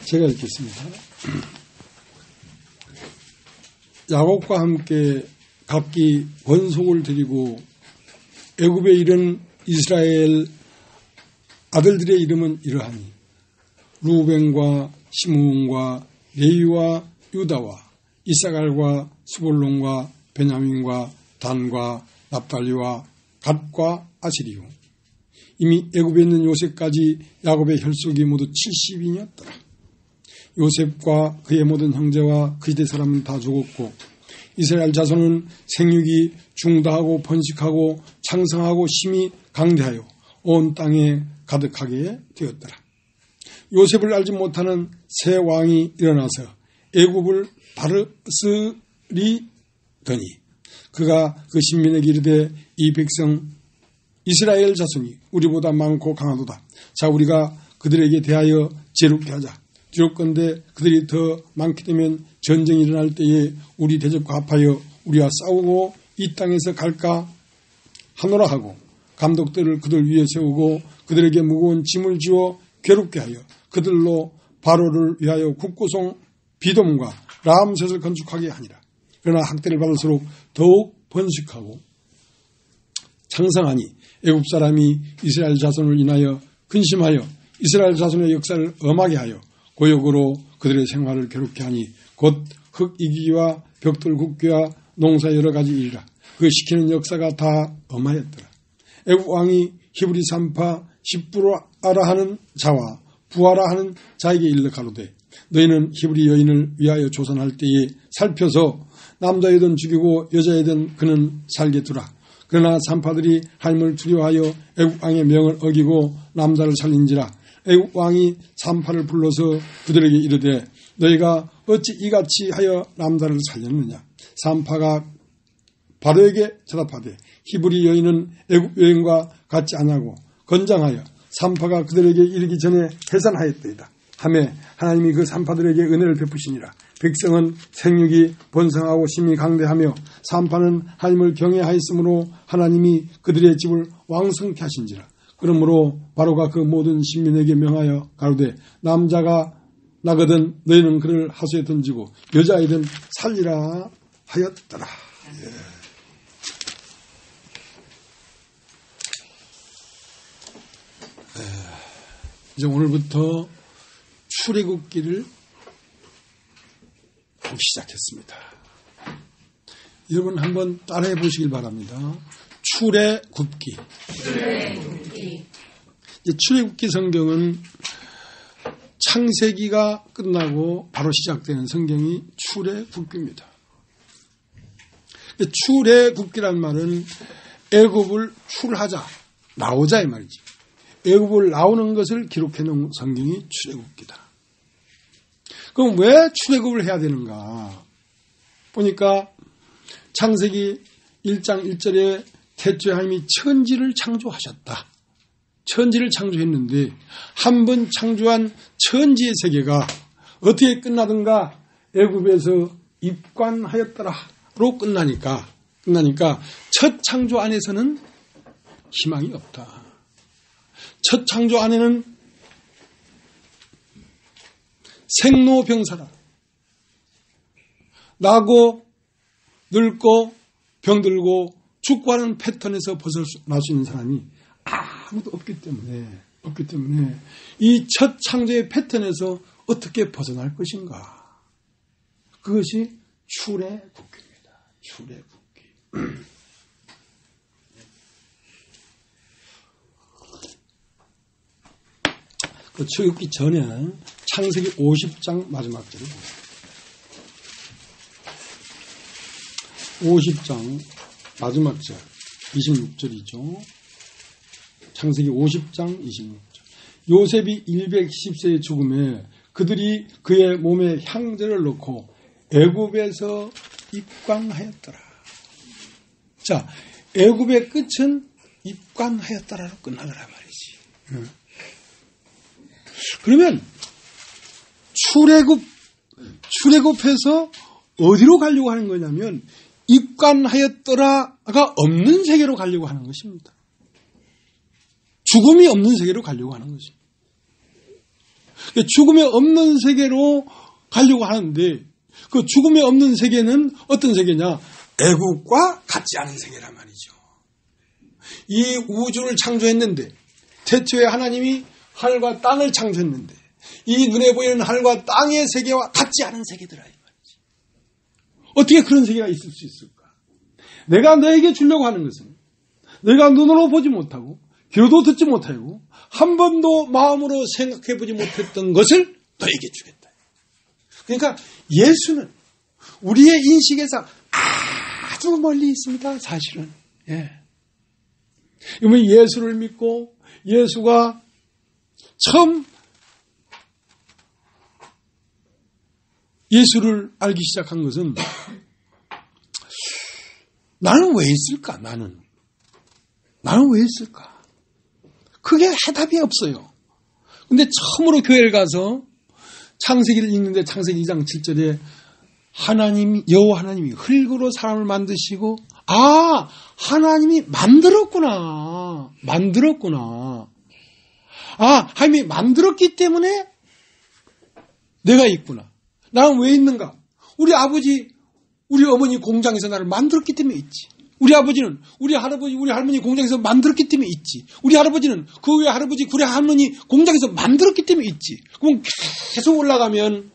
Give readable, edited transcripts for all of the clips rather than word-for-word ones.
제가 읽겠습니다. 야곱과 함께 각기 번속을 드리고 애굽에 이른 이스라엘 아들들의 이름은 이러하니 루벤과 시므온과 레위와 유다와 이사갈과 스볼론과 베냐민과 단과 납달리와 갓과 아시리요. 이미 애굽에 있는 요셉까지 야곱의 혈속이 모두 70인이었더라. 요셉과 그의 모든 형제와 그 시대 사람은 다 죽었고 이스라엘 자손은 생육이 중다하고 번식하고 창성하고 심히 강대하여 온 땅에 가득하게 되었더라. 요셉을 알지 못하는 새 왕이 일어나서 애굽을 다스리더니 그가 그 신민에게 이르되 이 백성 이스라엘 자손이 우리보다 많고 강하도다. 자, 우리가 그들에게 대하여 제롭게 하자. 뒤롭건대 그들이 더 많게 되면 전쟁이 일어날 때에 우리 대적과 합하여 우리와 싸우고 이 땅에서 갈까 하노라 하고 감독들을 그들 위에 세우고 그들에게 무거운 짐을 주어 괴롭게 하여 그들로 바로를 위하여 국고성 비돔과 라암셋을 건축하게 하니라. 그러나 학대를 받을수록 더욱 번식하고 창성하니 애굽 사람이 이스라엘 자손을 인하여 근심하여 이스라엘 자손의 역사를 엄하게 하여 고역으로 그들의 생활을 괴롭게 하니 곧 흙 이기기와 벽돌 굽기와 농사 여러 가지 일이라. 그 시키는 역사가 다 엄하였더라. 애굽 왕이 히브리 산파 십부라라 하는 자와 부하라 하는 자에게 일러 가로되 너희는 히브리 여인을 위하여 조선할 때에 살펴서 남자이든 죽이고 여자이든 그는 살게 두라. 그러나 산파들이 하나님을 두려워하여 애굽 왕의 명을 어기고 남자를 살린지라. 애굽 왕이 산파를 불러서 그들에게 이르되 너희가 어찌 이같이 하여 남자를 살렸느냐. 산파가 바로에게 대답하되 히브리 여인은 애굽 여인과 같지 아니하고 건장하여 산파가 그들에게 이르기 전에 해산하였더이다 하매 하나님이 그 산파들에게 은혜를 베푸시니라. 백성은 생육이 번성하고 심히 강대하며 산파는 하나님을 경외하였으므로 하나님이 그들의 집을 왕성케 하신지라. 그러므로 바로가 그 모든 신민에게 명하여 가로되 남자가 나거든 너희는 그를 하수에 던지고 여자아이든 살리라 하였더라. 예. 이제 오늘부터 출애굽기를 보기 시작했습니다. 여러분 한번 따라해 보시길 바랍니다. 출애굽기. 출애굽기 성경은 창세기가 끝나고 바로 시작되는 성경이 출애굽기입니다. 출애굽기란 말은 애굽을 출하자, 나오자 이 말이지. 애굽을 나오는 것을 기록해 놓은 성경이 출애굽기다. 그럼 왜 출애굽을 해야 되는가? 보니까 창세기 1장 1절에 태초에 하나님이 천지를 창조하셨다. 천지를 창조했는데 한 번 창조한 천지의 세계가 어떻게 끝나든가 애굽에서 입관하였더라로 끝나니까 첫 창조 안에서는 희망이 없다. 첫 창조 안에는 생로병사라. 나고 늙고 병들고 죽고 하는 패턴에서 벗어날 수 있는 사람이 아무도 없기 때문에 이 첫 창조의 패턴에서 어떻게 벗어날 것인가? 그것이 출애굽기입니다. 출애굽기. 그 출애굽기 전에 창세기 50장 마지막 절을 보세요. 50장 마지막 절 26절이죠. 창세기 50장 26절. 요셉이 110세의 죽음에 그들이 그의 몸에 향제를 넣고 애굽에서 입관하였더라. 자, 애굽의 끝은 입관하였더라로 끝나더라 말이지. 그러면 출애굽해서 어디로 가려고 하는 거냐면 입관하였더라가 없는 세계로 가려고 하는 것입니다. 죽음이 없는 세계로 가려고 하는 것입니다. 죽음이 없는 세계로 가려고 하는데 그 죽음이 없는 세계는 어떤 세계냐? 애국과 같지 않은 세계란 말이죠. 이 우주를 창조했는데 태초에 하나님이 하늘과 땅을 창조했는데 이 눈에 보이는 하늘과 땅의 세계와 같지 않은 세계들아 이 말이지. 어떻게 그런 세계가 있을 수 있을까? 내가 너에게 주려고 하는 것은 내가 눈으로 보지 못하고 귀로도 듣지 못하고 한 번도 마음으로 생각해보지 못했던 것을 너에게 주겠다. 그러니까 예수는 우리의 인식에서 아주 멀리 있습니다. 사실은. 예. 그러면 예수를 믿고 예수가 처음 예수를 알기 시작한 것은 나는 왜 있을까? 나는 왜 있을까? 그게 해답이 없어요. 근데 처음으로 교회를 가서 창세기를 읽는데 창세기 2장 7절에 여호와 하나님이 흙으로 사람을 만드시고 하나님이 만들었구나. 하나님이 만들었기 때문에 내가 있구나. 나는 왜 있는가? 우리 아버지, 우리 어머니 공장에서 나를 만들었기 때문에 있지. 우리 아버지는 우리 할아버지, 우리 할머니 공장에서 만들었기 때문에 있지. 우리 할아버지는 그 외 할아버지, 그 외 할머니 공장에서 만들었기 때문에 있지. 그럼 계속 올라가면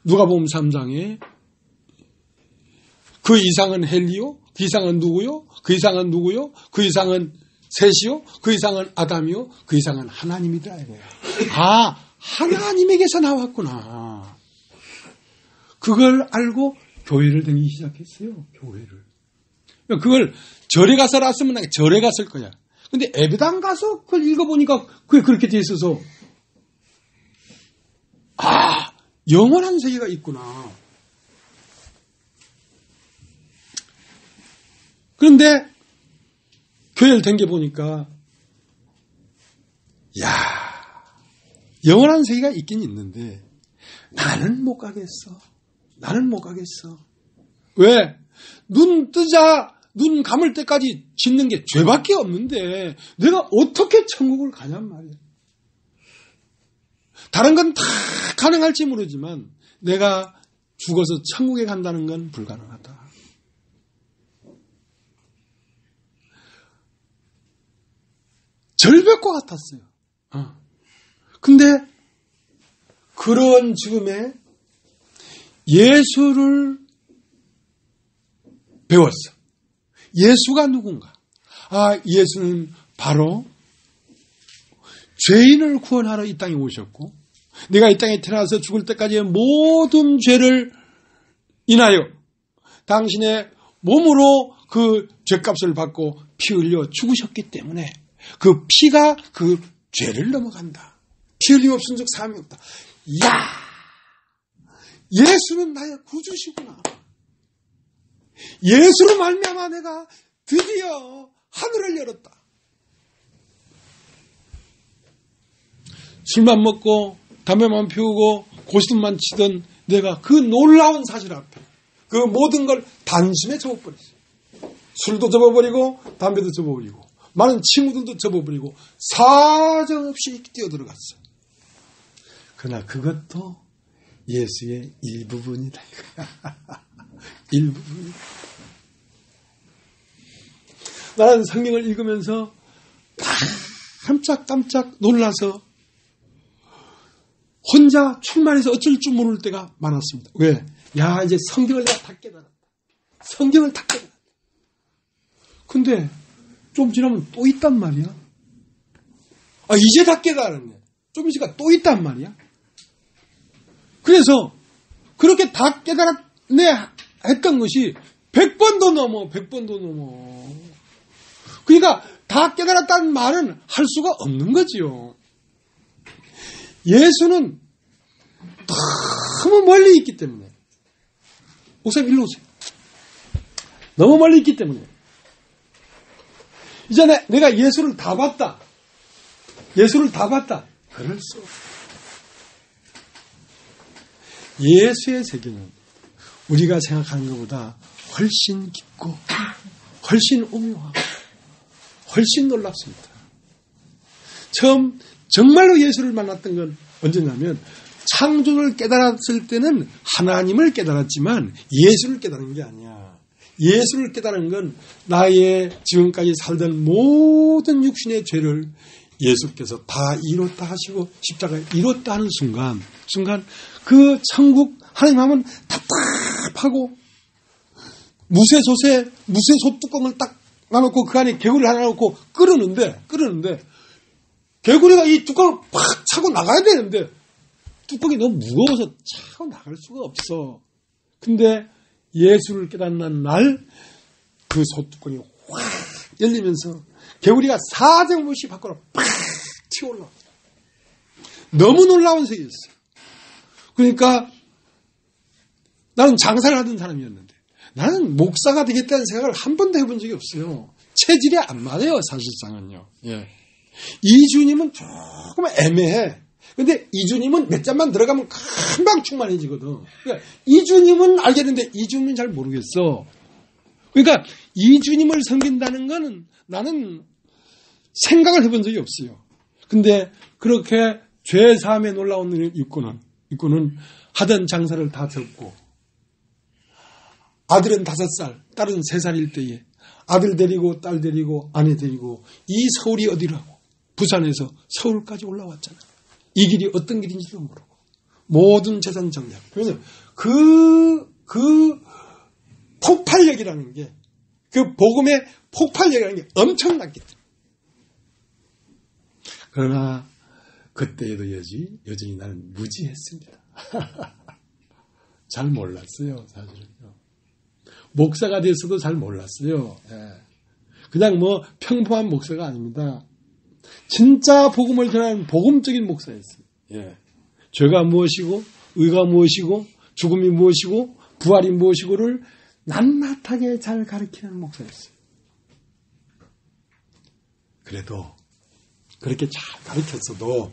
누가복음 3장에 그 이상은 헬리요? 그 이상은 누구요? 그 이상은 누구요? 그 이상은 셋이요? 그 이상은 아담이요? 그 이상은 하나님이다 이거야. 하나님에게서 나왔구나. 그걸 알고 교회를 다니기 시작했어요. 교회를. 그걸 절에 가서 알았으면 난 절에 갔을 거야. 근데 예배당 가서 그걸 읽어보니까 그게 그렇게 돼 있어서 영원한 세계가 있구나. 그런데 교회를 댕겨보니까 영원한 세계가 있긴 있는데 나는 못 가겠어. 왜? 눈 뜨자 눈 감을 때까지 짓는 게 죄밖에 없는데 내가 어떻게 천국을 가냔 말이야. 다른 건 다 가능할지 모르지만 내가 죽어서 천국에 간다는 건 불가능하다. 절벽과 같았어요. 근데 그런 즈음에 예수를 배웠어. 예수가 누군가? 예수는 바로 죄인을 구원하러 이 땅에 오셨고 내가 이 땅에 태어나서 죽을 때까지의 모든 죄를 인하여 당신의 몸으로 그 죄값을 받고 피 흘려 죽으셨기 때문에 그 피가 그 죄를 넘어간다. 피 흘림 없은 즉 사함이 없다. 예수는 나의 구주시구나. 예수로 말미암아 내가 드디어 하늘을 열었다. 술만 먹고 담배만 피우고 고시름만 치던 내가 그 놀라운 사실 앞에 그 모든 걸 단숨에 접어버렸어요. 술도 접어버리고 담배도 접어버리고 많은 친구들도 접어버리고 사정없이 뛰어들어갔어요. 그러나 그것도 예수의 일부분이다. 일부분이다. 나는 성경을 읽으면서 깜짝깜짝 놀라서 혼자 충만해서 어쩔 줄 모를 때가 많았습니다. 왜? 이제 성경을 내가 다 깨달았다. 성경을 다 깨달았다. 근데 좀 지나면 또 있단 말이야. 이제 다 깨달았네. 좀 있으니까 또 있단 말이야. 그래서 그렇게 다 깨달았네 했던 것이 100번도 넘어. 그러니까 다 깨달았다는 말은 할 수가 없는 거지요. 예수는 너무 멀리 있기 때문에. 목사님 일로 오세요. 너무 멀리 있기 때문에. 이제 내가 예수를 다 봤다. 그럴 수 없어. 예수의 세계는 우리가 생각하는 것보다 훨씬 깊고 훨씬 오묘하고 훨씬 놀랍습니다. 처음 정말로 예수를 만났던 건 언제냐면 창조를 깨달았을 때는 하나님을 깨달았지만 예수를 깨달은 게 아니야. 예수를 깨달은 건 나의 지금까지 살던 모든 육신의 죄를 예수께서 다 이뤘다 하시고 십자가에 이뤘다 하는 순간 그 천국 하나님 하면 답답하고 무쇠솥 뚜껑을 딱 놔놓고 그 안에 개구리를 하나 넣고 끓이는데 개구리가 이 뚜껑을 팍 차고 나가야 되는데 뚜껑이 너무 무거워서 차고 나갈 수가 없어. 근데 예수를 깨닫는 날 그 솥뚜껑이 확 열리면서 개구리가 사정없이 밖으로 팍 튀어올라. 너무 놀라운 세계였어요. 그러니까 나는 장사를 하던 사람이었는데 나는 목사가 되겠다는 생각을 한 번도 해본 적이 없어요. 체질이 안 맞아요, 사실상은요. 예. 이주님은 조금 애매해. 근데 이주님은 몇 잔만 들어가면 금방 충만해지거든. 그러니까 이주님은 알겠는데 이주님은 잘 모르겠어. 그러니까 이주님을 섬긴다는 거는 나는 생각을 해본 적이 없어요. 근데 그렇게 죄사함에 놀라운 입구는 하던 장사를 다 접고 아들은 5살, 딸은 3살일 때에 아들 데리고 딸 데리고 아내 데리고 이 서울이 어디라고 부산에서 서울까지 올라왔잖아. 이 길이 어떤 길인지도 모르고 모든 재산 정리하고. 그래서 그 폭발력이라는 게 그 복음의 폭발력이라는 게 엄청났기 때문에. 그러나 그때에도 여전히 나는 무지했습니다. 잘 몰랐어요, 사실은요. 목사가 됐어도 잘 몰랐어요. 예. 그냥 평범한 목사가 아닙니다. 진짜 복음을 전하는 복음적인 목사였어요. 예. 죄가 무엇이고, 의가 무엇이고, 죽음이 무엇이고, 부활이 무엇이고를 낱낱하게 잘 가르치는 목사였어요. 그래도 그렇게 잘 가르쳤어도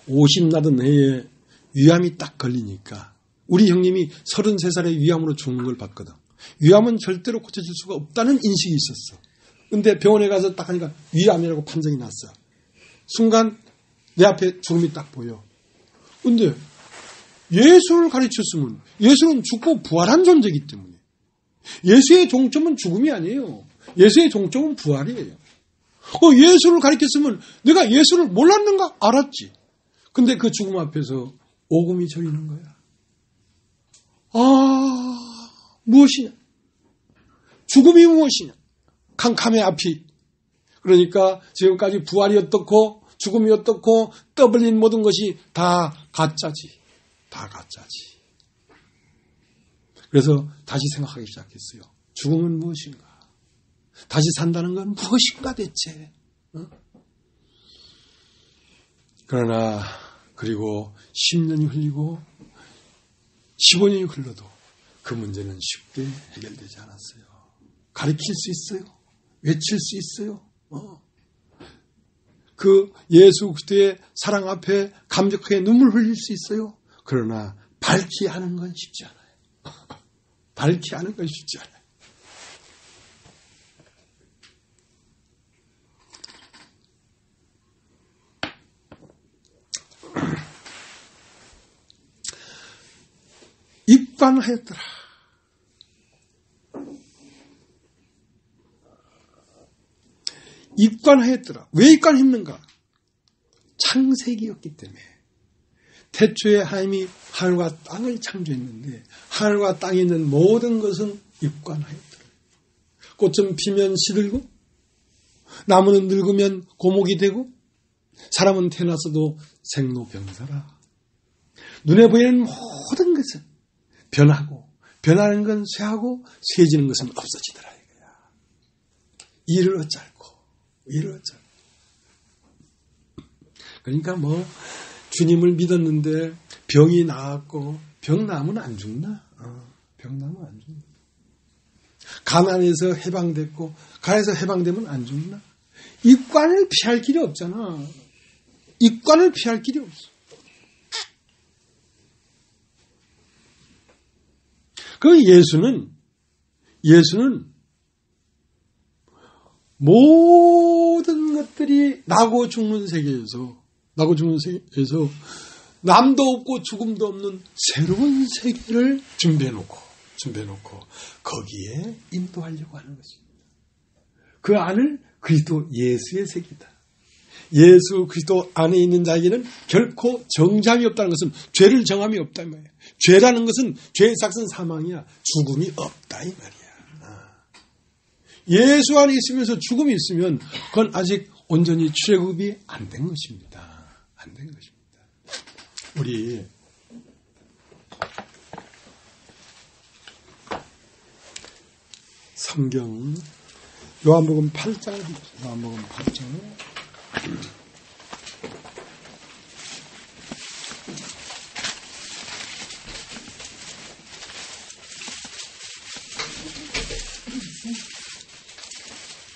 50 나던 해에 위암이 딱 걸리니까 우리 형님이 33살에 위암으로 죽는 걸 봤거든. 위암은 절대로 고쳐질 수가 없다는 인식이 있었어. 근데 병원에 가서 딱 하니까 위암이라고 판정이 났어. 순간 내 앞에 죽음이 딱 보여. 근데 예수를 가르쳤으면 예수는 죽고 부활한 존재이기 때문에 예수의 종점은 죽음이 아니에요. 예수의 종점은 부활이에요. 예수를 가르쳤으면 내가 예수를 몰랐는가? 알았지. 근데 그 죽음 앞에서 오금이 저리는 거야. 무엇이냐? 죽음이 무엇이냐? 캄캄의 앞이. 그러니까 지금까지 부활이 어떻고 죽음이 어떻고 떠벌린 모든 것이 다 가짜지. 다 가짜지. 그래서 다시 생각하기 시작했어요. 죽음은 무엇인가? 다시 산다는 건 무엇인가 대체? 그러나 그리고 10년이 흘리고 15년이 흘러도 그 문제는 쉽게 해결되지 않았어요. 가르칠 수 있어요. 외칠 수 있어요. 그 예수 그리스도의 사랑 앞에 감격하게 눈물 흘릴 수 있어요. 그러나 밝히 하는 건 쉽지 않아요. 밝히 하는 건 쉽지 않아요. 입관하였더라. 입관하였더라. 왜 입관했는가? 창세기였기 때문에. 태초에 하나님이 하늘과 땅을 창조했는데 하늘과 땅에 있는 모든 것은 입관하였더라. 꽃은 피면 시들고 나무는 늙으면 고목이 되고 사람은 태어났어도 생로병사라. 눈에 보이는 모든 것은 변하고 변하는 건 쇠하고 쇠해지는 것은 없어지더라 이거야. 이를 어쩔고 이를 어쩔고. 그러니까 주님을 믿었는데 병이 나았고 병 나으면 안 죽나? 병 나으면 안 죽나? 가난해서 해방됐고 가난해서 해방되면 안 죽나? 입관을 피할 길이 없잖아. 입관을 피할 길이 없어. 그 예수는 모든 것들이 나고 죽는 세계에서 남도 없고 죽음도 없는 새로운 세계를 준비해놓고 거기에 인도하려고 하는 것입니다. 그 안을 그리스도 예수의 세계다. 예수 그리스도 안에 있는 자에게는 결코 정죄함이 없다는 것은 죄를 정함이 없다 이 말이야. 죄라는 것은 죄의 삭은 사망이야. 죽음이 없다 이 말이야. 예수 안에 있으면서 죽음이 있으면 그건 아직 온전히 출애굽이 안 된 것입니다. 안 된 것입니다. 우리 성경 요한복음 8장을 보겠습니다. 요한복음 8장.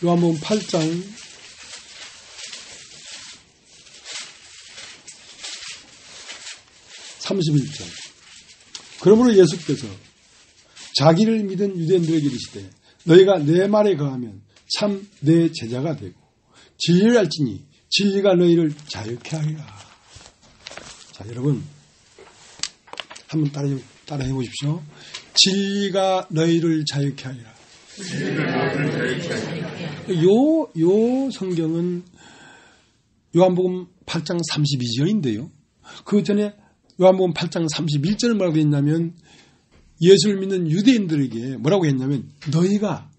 요한복음 8장 31절. 그러므로 예수께서 자기를 믿은 유대인들에게 이르시되 너희가 내 말에 거하면 참 내 제자가 되고 진리를 알지니 진리가 너희를 자유케 하리라. 자, 여러분 한번 따라해 보십시오. 진리가 너희를 자유케 하리라. 요 성경은 요한복음 8장 32절인데요. 그 전에 요한복음 8장 31절을 뭐라고 했냐면 예수를 믿는 유대인들에게 뭐라고 했냐면 너희가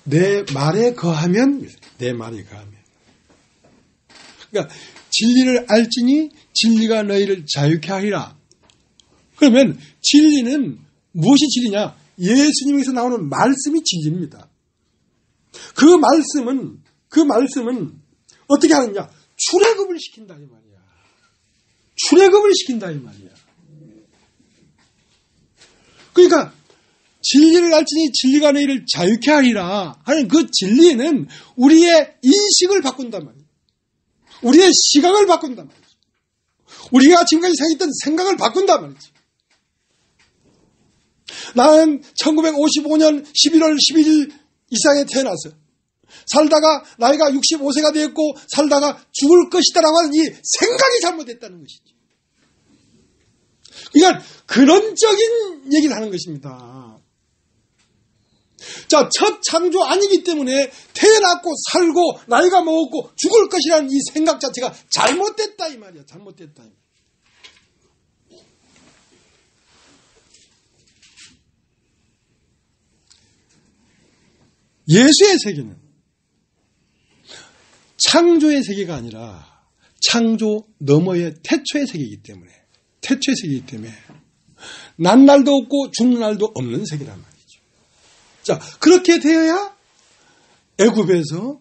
내 말에 거하면 그러니까 진리를 알지니 진리가 너희를 자유케 하리라. 그러면 진리는 무엇이 진리냐? 예수님에서 나오는 말씀이 진리입니다. 그 말씀은 어떻게 하느냐? 출애굽을 시킨다 이 말이야. 출애굽을 시킨다 이 말이야. 그러니까 진리를 알지니 진리가 너희를 자유케 하리라 하는 그 진리는 우리의 인식을 바꾼단 말이야. 우리의 시각을 바꾼단 말이야. 우리가 지금까지 생각했던 생각을 바꾼단 말이지. 나는 1955년 11월 11일 이상에 태어나서 살다가 나이가 65세가 되었고 살다가 죽을 것이다라고 하는 이 생각이 잘못됐다는 것이지. 그러니까 근원적인 얘기를 하는 것입니다. 자, 첫 창조 아니기 때문에 태어났고 살고 나이가 먹었고 죽을 것이라는 이 생각 자체가 잘못됐다 이 말이야. 잘못됐다 이 말이야. 예수의 세계는 창조의 세계가 아니라 창조 너머의 태초의 세계이기 때문에 난 날도 없고 죽는 날도 없는 세계란 말이죠. 자, 그렇게 되어야 애굽에서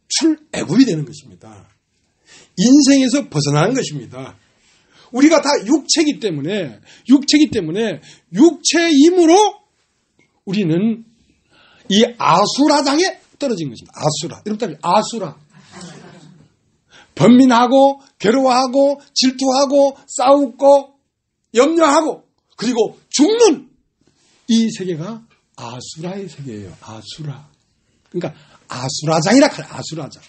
출애굽이 되는 것입니다. 인생에서 벗어나는 것입니다. 우리가 다 육체이기 때문에 육체임으로 우리는 이 아수라장에 떨어진 것입니다. 아수라. 여러분, 아수라. 번민하고, 괴로워하고, 질투하고, 싸우고, 염려하고, 그리고 죽는 이 세계가 아수라의 세계예요. 아수라. 그러니까 아수라장이라 그래요. 아수라장.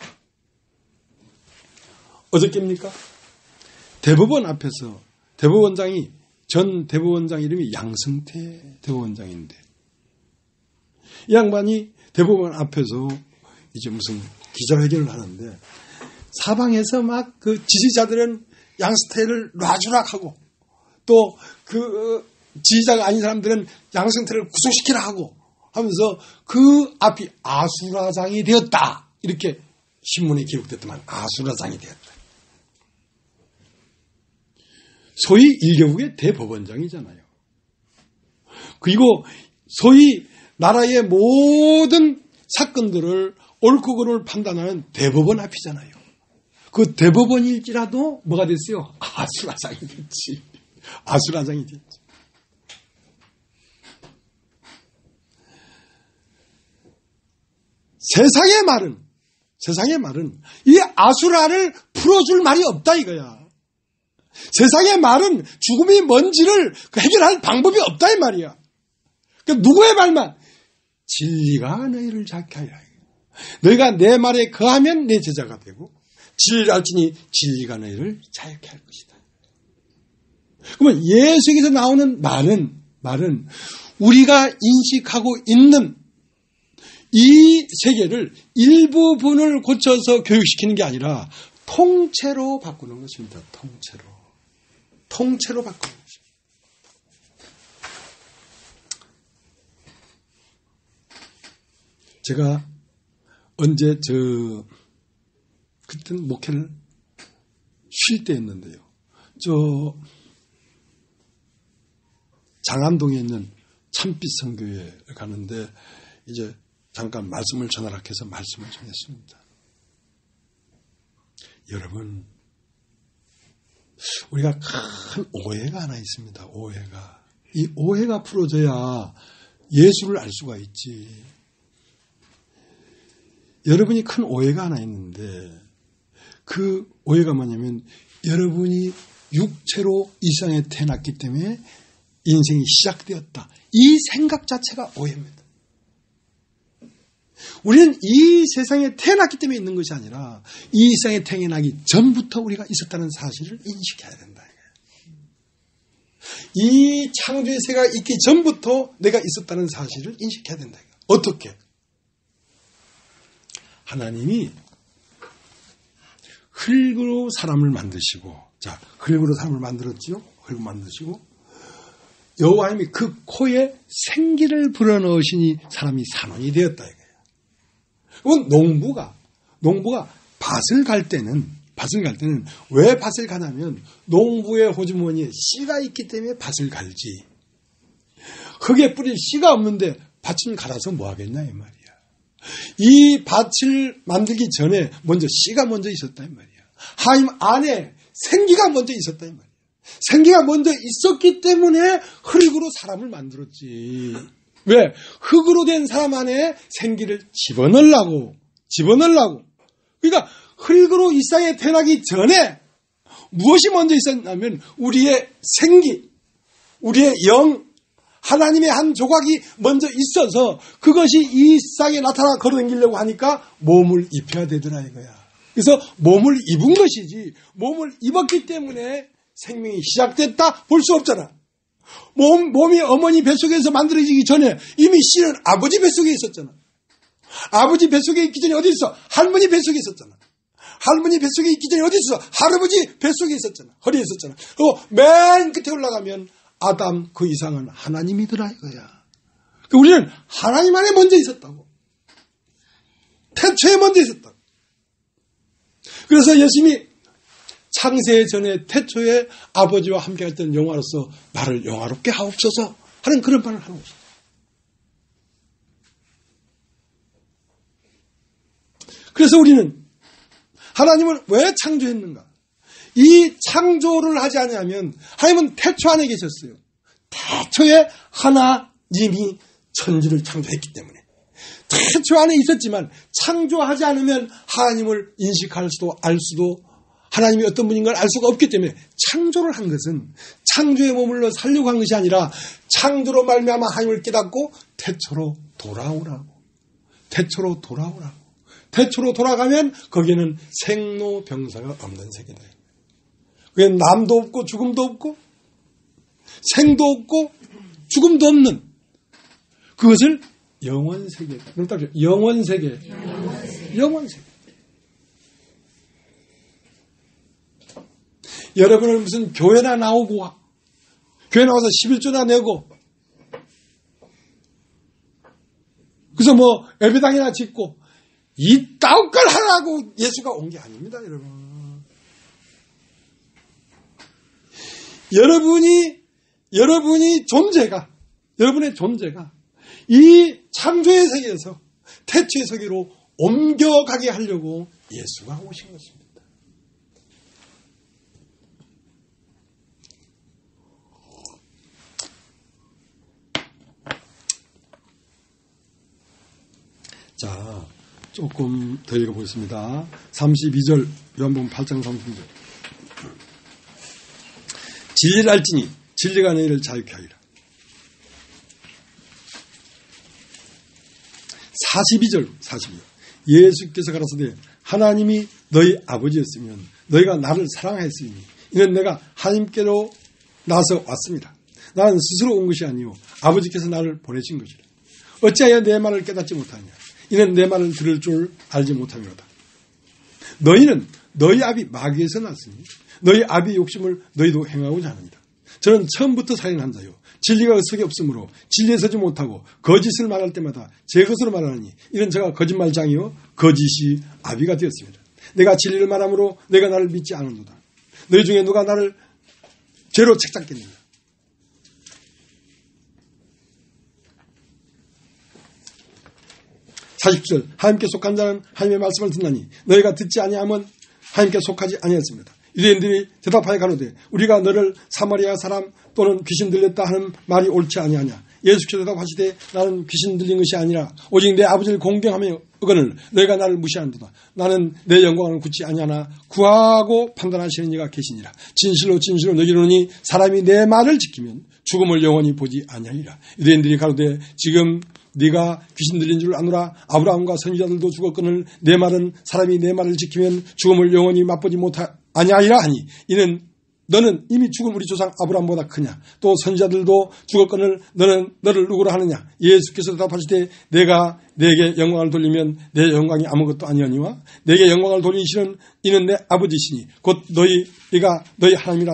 어저께입니까? 대법원 앞에서 전 대법원장 이름이 양승태 대법원장인데 이 양반이 대법원 앞에서 이제 무슨 기자회견을 하는데 사방에서 막 그 지지자들은 양승태를 놔주락하고 또 그 지지자가 아닌 사람들은 양승태를 구속시키라 하고 하면서 그 앞이 아수라장이 되었다. 이렇게 신문에 기록됐더만 아수라장이 되었다. 소위 일개국의 대법원장이잖아요. 그리고 소위 나라의 모든 사건들을 옳고 그름을 판단하는 대법원 앞이잖아요. 그 대법원일지라도 뭐가 됐어요? 아수라장이 됐지. 아수라장이 됐지. 세상의 말은 이 아수라를 풀어줄 말이 없다 이거야. 세상의 말은 죽음이 뭔지를 해결할 방법이 없다 이 말이야. 그러니까 누구의 말만? 진리가 너희를 자유케 하리라. 너희가 내 말에 거하면 내 제자가 되고 진리를 알지니 진리가 너희를 자유케 할 것이다. 그러면 예수에게서 나오는 말은 우리가 인식하고 있는 이 세계를 일부분을 고쳐서 교육시키는 게 아니라 통째로 바꾸는 것입니다. 통째로 바꾸는 것입니다. 제가 언제 그때는 목회를 쉴 때였는데요. 장안동에 있는 참빛 선교회에 가는데 이제 잠깐 말씀을 전하라 해서 말씀을 전했습니다. 여러분, 우리가 큰 오해가 하나 있습니다. 오해가. 이 오해가 풀어져야 예수를 알 수가 있지. 여러분이 큰 오해가 하나 있는데 그 오해가 뭐냐면 여러분이 육체로 이 세상에 태어났기 때문에 인생이 시작되었다. 이 생각 자체가 오해입니다. 우리는 이 세상에 태어났기 때문에 있는 것이 아니라 이 세상에 태어나기 전부터 우리가 있었다는 사실을 인식해야 된다. 이 창조의 세계가 있기 전부터 내가 있었다는 사실을 인식해야 된다. 어떻게? 하나님이 흙으로 사람을 만드시고, 자, 흙으로 사람을 만들었지요? 흙을 만드시고, 여호와 하나님이 그 코에 생기를 불어넣으시니 사람이 산원이 되었다. 그건 농부가 밭을 갈 때는 왜 밭을 가냐면 농부의 호주머니에 씨가 있기 때문에 밭을 갈지. 흙에 뿌릴 씨가 없는데 밭은 갈아서 뭐 하겠냐 이 말이야. 이 밭을 만들기 전에 먼저 씨가 먼저 있었다 이 말이야. 하나님 안에 생기가 먼저 있었다 이 말이야. 생기가 먼저 있었기 때문에 흙으로 사람을 만들었지. 왜? 흙으로 된 사람 안에 생기를 집어넣으려고. 그러니까 흙으로 이 세상에 태어나기 전에 무엇이 먼저 있었냐면 우리의 생기, 우리의 영, 하나님의 한 조각이 먼저 있어서 그것이 이 세상에 나타나 걸어다니려고 하니까 몸을 입혀야 되더라 이거야. 그래서 몸을 입은 것이지 몸을 입었기 때문에 생명이 시작됐다 볼 수 없잖아. 몸이 어머니 뱃속에서 만들어지기 전에 이미 씨는 아버지 뱃속에 있었잖아. 아버지 뱃속에 있기 전에 어디 있어? 할머니 뱃속에 있었잖아. 할머니 뱃속에 있기 전에 어디 있어? 할아버지 뱃속에 있었잖아. 허리에 있었잖아. 그리고 맨 끝에 올라가면 아담 그 이상은 하나님이더라 이거야. 우리는 하나님 안에 먼저 있었다고. 태초에 먼저 있었다고. 그래서 예수님이 창세 전에 태초에 아버지와 함께 했던 영화로서 나를 영화롭게 하옵소서 하는 그런 말을 하는 것입니다. 그래서 우리는 하나님을 왜 창조했는가? 이 창조를 하지 않으면 하나님은 태초 안에 계셨어요. 태초에 하나님이 천지를 창조했기 때문에 태초 안에 있었지만 창조하지 않으면 하나님을 인식할 수도 알 수도 하나님이 어떤 분인 걸 알 수가 없기 때문에 창조를 한 것은 창조에 머물러 살려고 한 것이 아니라 창조로 말미암아 하나님을 깨닫고 태초로 돌아오라고. 태초로 돌아가면 거기에는 생로병사가 없는 세계다. 그게 남도 없고 죽음도 없고 생도 없고 죽음도 없는 그것을 영원세계. 영원세계. 여러분은 무슨 교회나 나오고 교회 나와서 11조나 내고 그래서 뭐 예배당이나 짓고 이따운 걸 하라고 예수가 온 게 아닙니다, 여러분. 여러분의 존재가 이 창조의 세계에서 태초의 세계로 옮겨가게 하려고 예수가 오신 것입니다. 자, 조금 더 읽어보겠습니다. 32절, 요한복음 8장 32절. 진리를 알지니 진리가 너희를 자유케 하리라. 42절. 예수께서 가라사대 하나님이 너희 아버지였으면 너희가 나를 사랑하였으니 이는 내가 하나님께로 나서 왔습니다. 나는 스스로 온 것이 아니요 아버지께서 나를 보내신 것이라. 어찌하여 내 말을 깨닫지 못하냐. 이는 내 말을 들을 줄 알지 못함이로다. 너희는 너희 아비 마귀에서 났으니 너희 아비의 욕심을 너희도 행하고자 하느니라. 저는 처음부터 살인한 자요 진리가 속에 없으므로 진리에 서지 못하고 거짓을 말할 때마다 제 것으로 말하느니 이는 제가 거짓말장이요 거짓이 아비가 되었습니다. 내가 진리를 말하므로 내가 나를 믿지 않는도다. 너희 중에 누가 나를 죄로 책잡겠느냐. 40절 하나님께 속한 자는 하나님의 말씀을 듣나니 너희가 듣지 아니하면 하나님께 속하지 아니했습니다. 유대인들이 대답하여 가로되 우리가 너를 사마리아 사람 또는 귀신 들렸다 하는 말이 옳지 아니하냐. 예수께서 대답하시되 나는 귀신 들린 것이 아니라 오직 내 아버지를 공경하며 의건을 너희가 나를 무시한도다. 나는 내 영광을 굳지 아니하나 구하고 판단하시는 이가 계시니라. 진실로 진실로 너희로니 사람이 내 말을 지키면 죽음을 영원히 보지 아니하리라. 유대인들이 가로되 지금 네가 귀신 들린 줄 아노라. 아브라함과 선지자들도 죽었거늘 내 말은 사람이 내 말을 지키면 죽음을 영원히 맛보지 아니하리라 하니 이는 너는 이미 죽은 우리 조상 아브라함보다 크냐. 또 선지자들도 죽었거늘 너는 너를 누구로 하느냐. 예수께서 대답하시되 내가 내게 영광을 돌리면 내 영광이 아무것도 아니하니와 내게 영광을 돌리시는 이는 내 아버지시니 곧 너희가 너희 하나님이라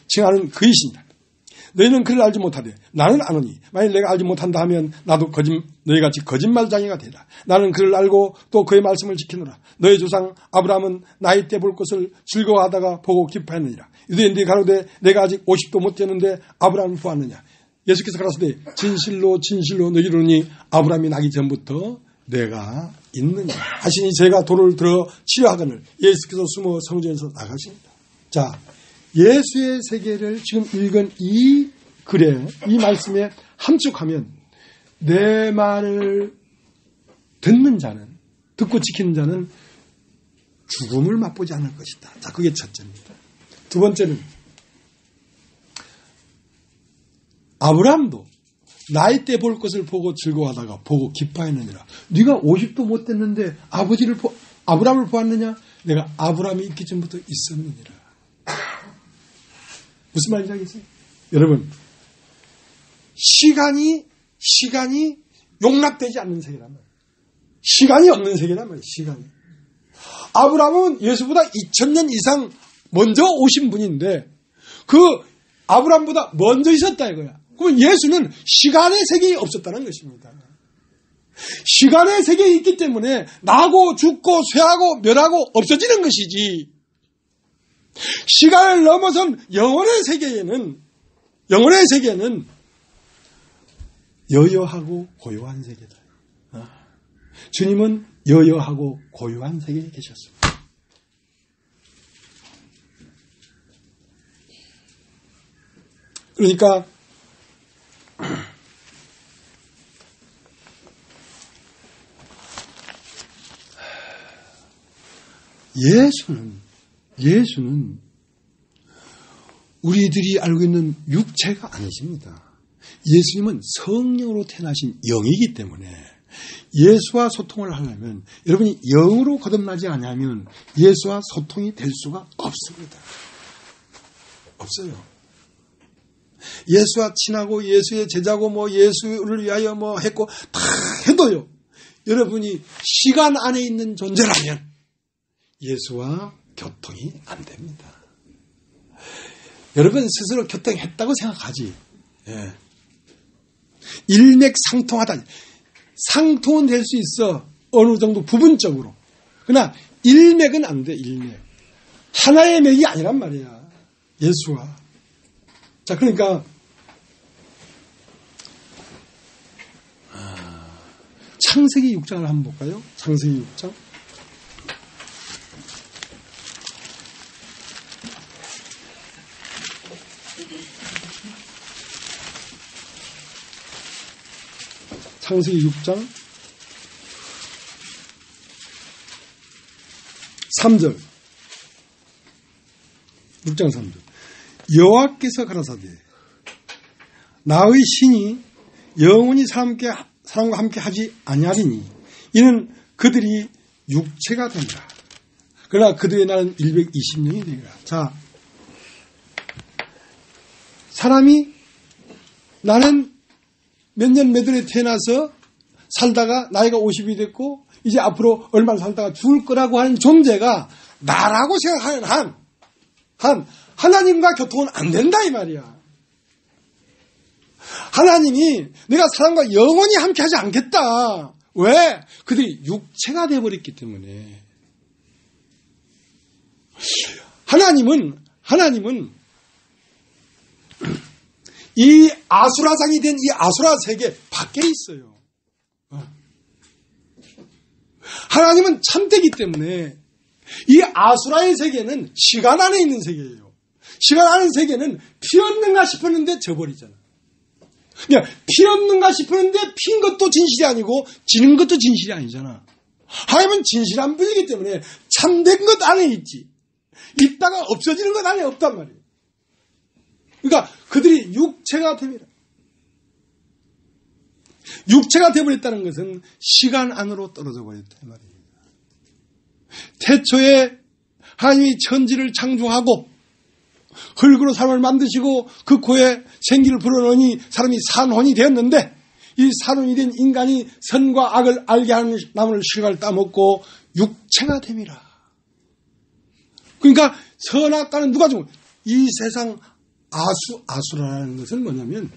칭하는 그이시니라. 너희는 그를 알지 못하되 나는 아노니 만일 내가 알지 못한다 하면 나도 너희같이 거짓말장이가 되라. 나는 그를 알고 또 그의 말씀을 지키노라. 너희 조상 아브라함은 나이 때 볼 것을 즐거워하다가 보고 기뻐했느니라. 유대인들이 가로되 내가 아직 50도 못 되었는데 아브라함을 보았느냐. 예수께서 가라사대 진실로 진실로 너희로니 아브라함이 나기 전부터 내가 있느냐 하시니 제가 돌을 들어 치료하거늘 예수께서 숨어 성전에서 나가십니다. 자, 예수의 세계를 지금 읽은 이 글에 이 말씀에 함축하면 내 말을 듣는 자는 듣고 지키는 자는 죽음을 맛보지 않을 것이다. 자, 그게 첫째입니다. 두 번째는 아브라함도 나이 때 볼 것을 보고 즐거워하다가 보고 기뻐했느니라. 네가 50도 못 됐는데 아브라함을 보았느냐? 내가 아브라함이 있기 전부터 있었느니라. 무슨 말인지 알겠어요? 여러분, 시간이 용납되지 않는 세계란 말이에요. 시간이 없는 세계란 말이에요. 시간이. 아브라함은 예수보다 2000년 이상 먼저 오신 분인데 그 아브라함보다 먼저 있었다 이거야. 그러면 예수는 시간의 세계에 없었다는 것입니다. 시간의 세계에 있기 때문에 나고 죽고 쇠하고 멸하고 없어지는 것이지. 시간을 넘어선 영혼의 세계에는 여여하고 고요한 세계다. 주님은 여여하고 고요한 세계에 계셨습니다. 그러니까 예수는 우리들이 알고 있는 육체가 아니십니다. 예수님은 성령으로 태어나신 영이기 때문에 예수와 소통을 하려면 여러분이 영으로 거듭나지 않으면 예수와 소통이 될 수가 없습니다. 없어요. 예수와 친하고 예수의 제자고 예수를 위하여 했고 다 해도요. 여러분이 시간 안에 있는 존재라면 예수와 교통이 안 됩니다. 여러분 스스로 교통했다고 생각하지. 예. 일맥상통하다. 상통은 될 수 있어. 어느 정도 부분적으로. 그러나 일맥은 안 돼. 일맥. 하나의 맥이 아니란 말이야. 예수와. 자, 그러니까 창세기 6장을 한번 볼까요? 창세기 6장. 창세기 6장 3절 6장 3절 여호와께서 가라사대 나의 신이 영원히 사람과 함께 하지 아니하리니 이는 그들이 육체가 된다. 그러나 그들의 날은 120년이 되리라. 자, 사람이 나는 몇 년 몇 월에 태어나서 살다가 나이가 50이 됐고 이제 앞으로 얼마 살다가 죽을 거라고 하는 존재가 나라고 생각하는 하나님과 교통은 안 된다 이 말이야. 하나님이 내가 사람과 영원히 함께 하지 않겠다. 왜? 그들이 육체가 되어버렸기 때문에. 하나님은 이 아수라장이 된 이 아수라 세계 밖에 있어요. 하나님은 참되기 때문에 이 아수라의 세계는 시간 안에 있는 세계예요. 시간 안에 세계는 피 없는가 싶었는데 져버리잖아. 그러니까 피 없는가 싶었는데 핀 것도 진실이 아니고 지는 것도 진실이 아니잖아. 하나님은 진실한 분이기 때문에 참된 것 안에 있지. 있다가 없어지는 것 안에 없단 말이에요. 그러니까 그들이 육체가 됩니다. 육체가 되어버렸다는 것은 시간 안으로 떨어져 버렸다 이 말입니다. 태초에 하나님이 천지를 창조하고 흙으로 사람을 만드시고 그 코에 생기를 불어넣으니 사람이 산혼이 되었는데 이 산혼이 된 인간이 선과 악을 알게 하는 나무를 실과를 따먹고 육체가 됨이라. 그러니까 선악과는 누가 좀 이 세상 아수라라는 것은 뭐냐면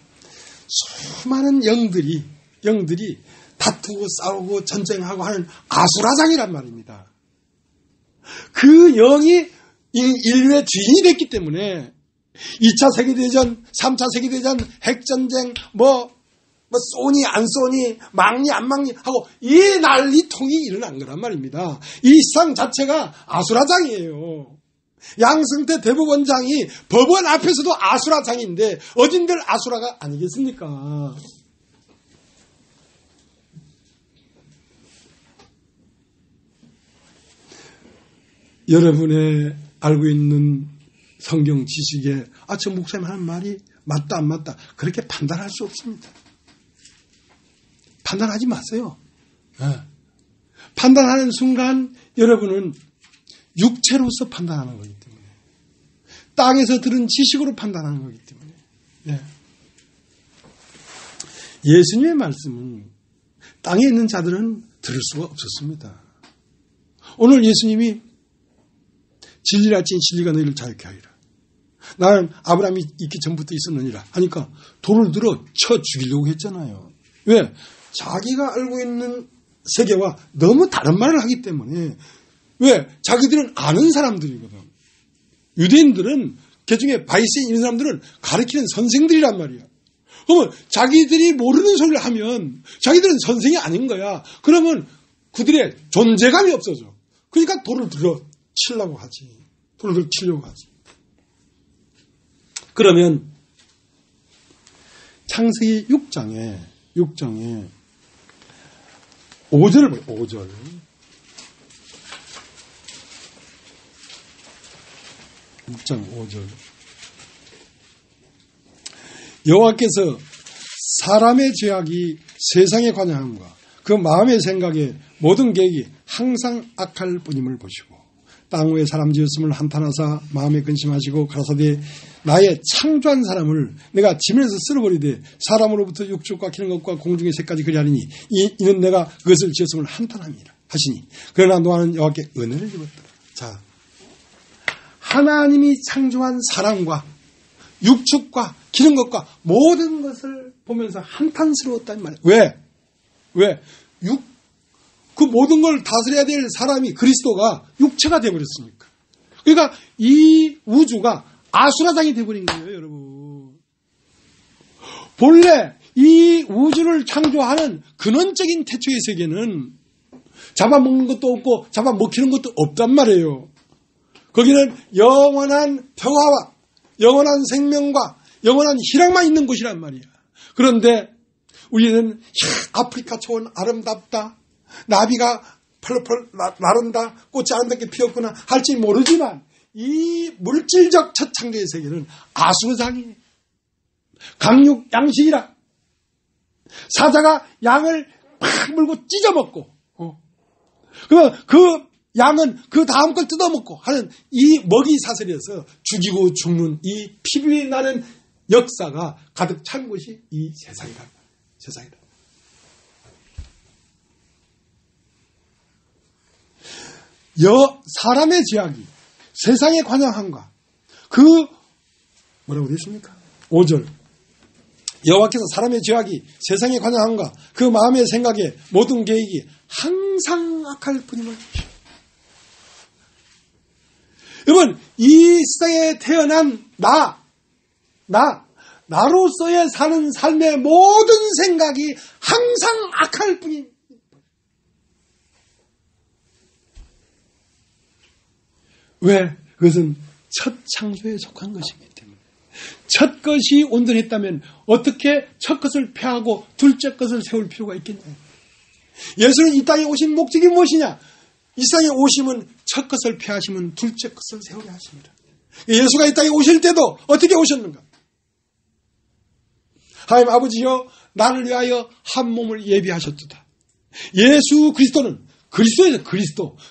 수많은 영들이 다투고 싸우고 전쟁하고 하는 아수라장이란 말입니다. 그 영이 인류의 주인이 됐기 때문에 2차 세계대전, 3차 세계대전, 핵전쟁, 쏘니 안 쏘니, 막니 안 막니 하고 이 난리통이 일어난 거란 말입니다. 이 세상 자체가 아수라장이에요. 양승태 대법원장이 법원 앞에서도 아수라장인데 어딘들 아수라가 아니겠습니까? 여러분의 알고 있는 성경 지식에 저 목사님 하는 말이 맞다 안 맞다 그렇게 판단할 수 없습니다. 판단하지 마세요. 판단하는 순간 여러분은 육체로서 판단하는 거기 때문에 땅에서 들은 지식으로 판단하는 거기 때문에 예수님의 말씀은 땅에 있는 자들은 들을 수가 없었습니다. 오늘 예수님이 진리를 알지니 진리가 너희를 자유케 하리라. 나는 아브라함이 있기 전부터 있었느니라 하니까 돌을 들어 쳐 죽이려고 했잖아요. 왜? 자기가 알고 있는 세계와 너무 다른 말을 하기 때문에. 왜? 자기들은 아는 사람들이거든. 유대인들은 개중에 바리새인 이런 사람들은 가르치는 선생들이란 말이야. 그러면 자기들이 모르는 소리를 하면 자기들은 선생이 아닌 거야. 그러면 그들의 존재감이 없어져. 그러니까 돌을 들어 치려고 하지. 돌을 들어 치려고 하지. 그러면 창세기 6장에 5절을 봐요. 5절. 6장 5절. 여호와께서 사람의 죄악이 세상에 관여함과 그 마음의 생각에 모든 계획이 항상 악할 뿐임을 보시고 땅 위에 사람 지었음을 한탄하사 마음에 근심하시고 가라사대 나의 창조한 사람을 내가 지면에서 쓸어버리되 사람으로부터 육축과 기는 것과 공중의 새까지 그리하리니 이는 내가 그것을 지었음을 한탄함이라 하시니 그러나 노아는 여호와께 은혜를 입었더라. 자, 하나님이 창조한 사람과 육축과 기는 것과 모든 것을 보면서 한탄스러웠다는 말이에요. 왜? 그 모든 걸 다스려야 될 사람이 그리스도가 육체가 되어버렸으니까. 그러니까 이 우주가 아수라장이 되어버린 거예요, 여러분. 본래 이 우주를 창조하는 근원적인 태초의 세계는 잡아먹는 것도 없고 잡아먹히는 것도 없단 말이에요. 거기는 영원한 평화와 영원한 생명과 영원한 희락만 있는 곳이란 말이야. 그런데 우리는 아프리카 초원 아름답다. 나비가 펄펄 나른다. 꽃이 아름답게 피었구나 할지 모르지만 이 물질적 첫 창조의 세계는 아수라장이에요. 강육 양식이라. 사자가 양을 팍 물고 찢어먹고, 그러면 그 양은 그 다음 걸 뜯어먹고 하는 이 먹이 사슬에서 죽이고 죽는 이 피부에 나는 역사가 가득 찬 것이 이 세상이다. 사람의 죄악이 세상의 관영함과 그 뭐라고 되어 있습니까? 5절. 여호와께서 사람의 죄악이 세상의 관영함과 그 마음의 생각에 모든 계획이 항상 악할 뿐임을. 여러분, 이 세상에 태어난 나로서의 사는 삶의 모든 생각이 항상 악할 뿐입니다. 왜? 그것은 첫 창조에 속한 것이기 때문에. 첫 것이 온전했다면 어떻게 첫 것을 폐하고 둘째 것을 세울 필요가 있겠냐. 예수는 이 땅에 오신 목적이 무엇이냐? 이 땅에 오심은 첫 것을 폐하시면 둘째 것을 세우려 하십니다. 예수가 이 땅에 오실 때도 어떻게 오셨는가? 하나님 아버지여, 나를 위하여 한 몸을 예비하셨도다. 예수 그리스도는 그리스도예요.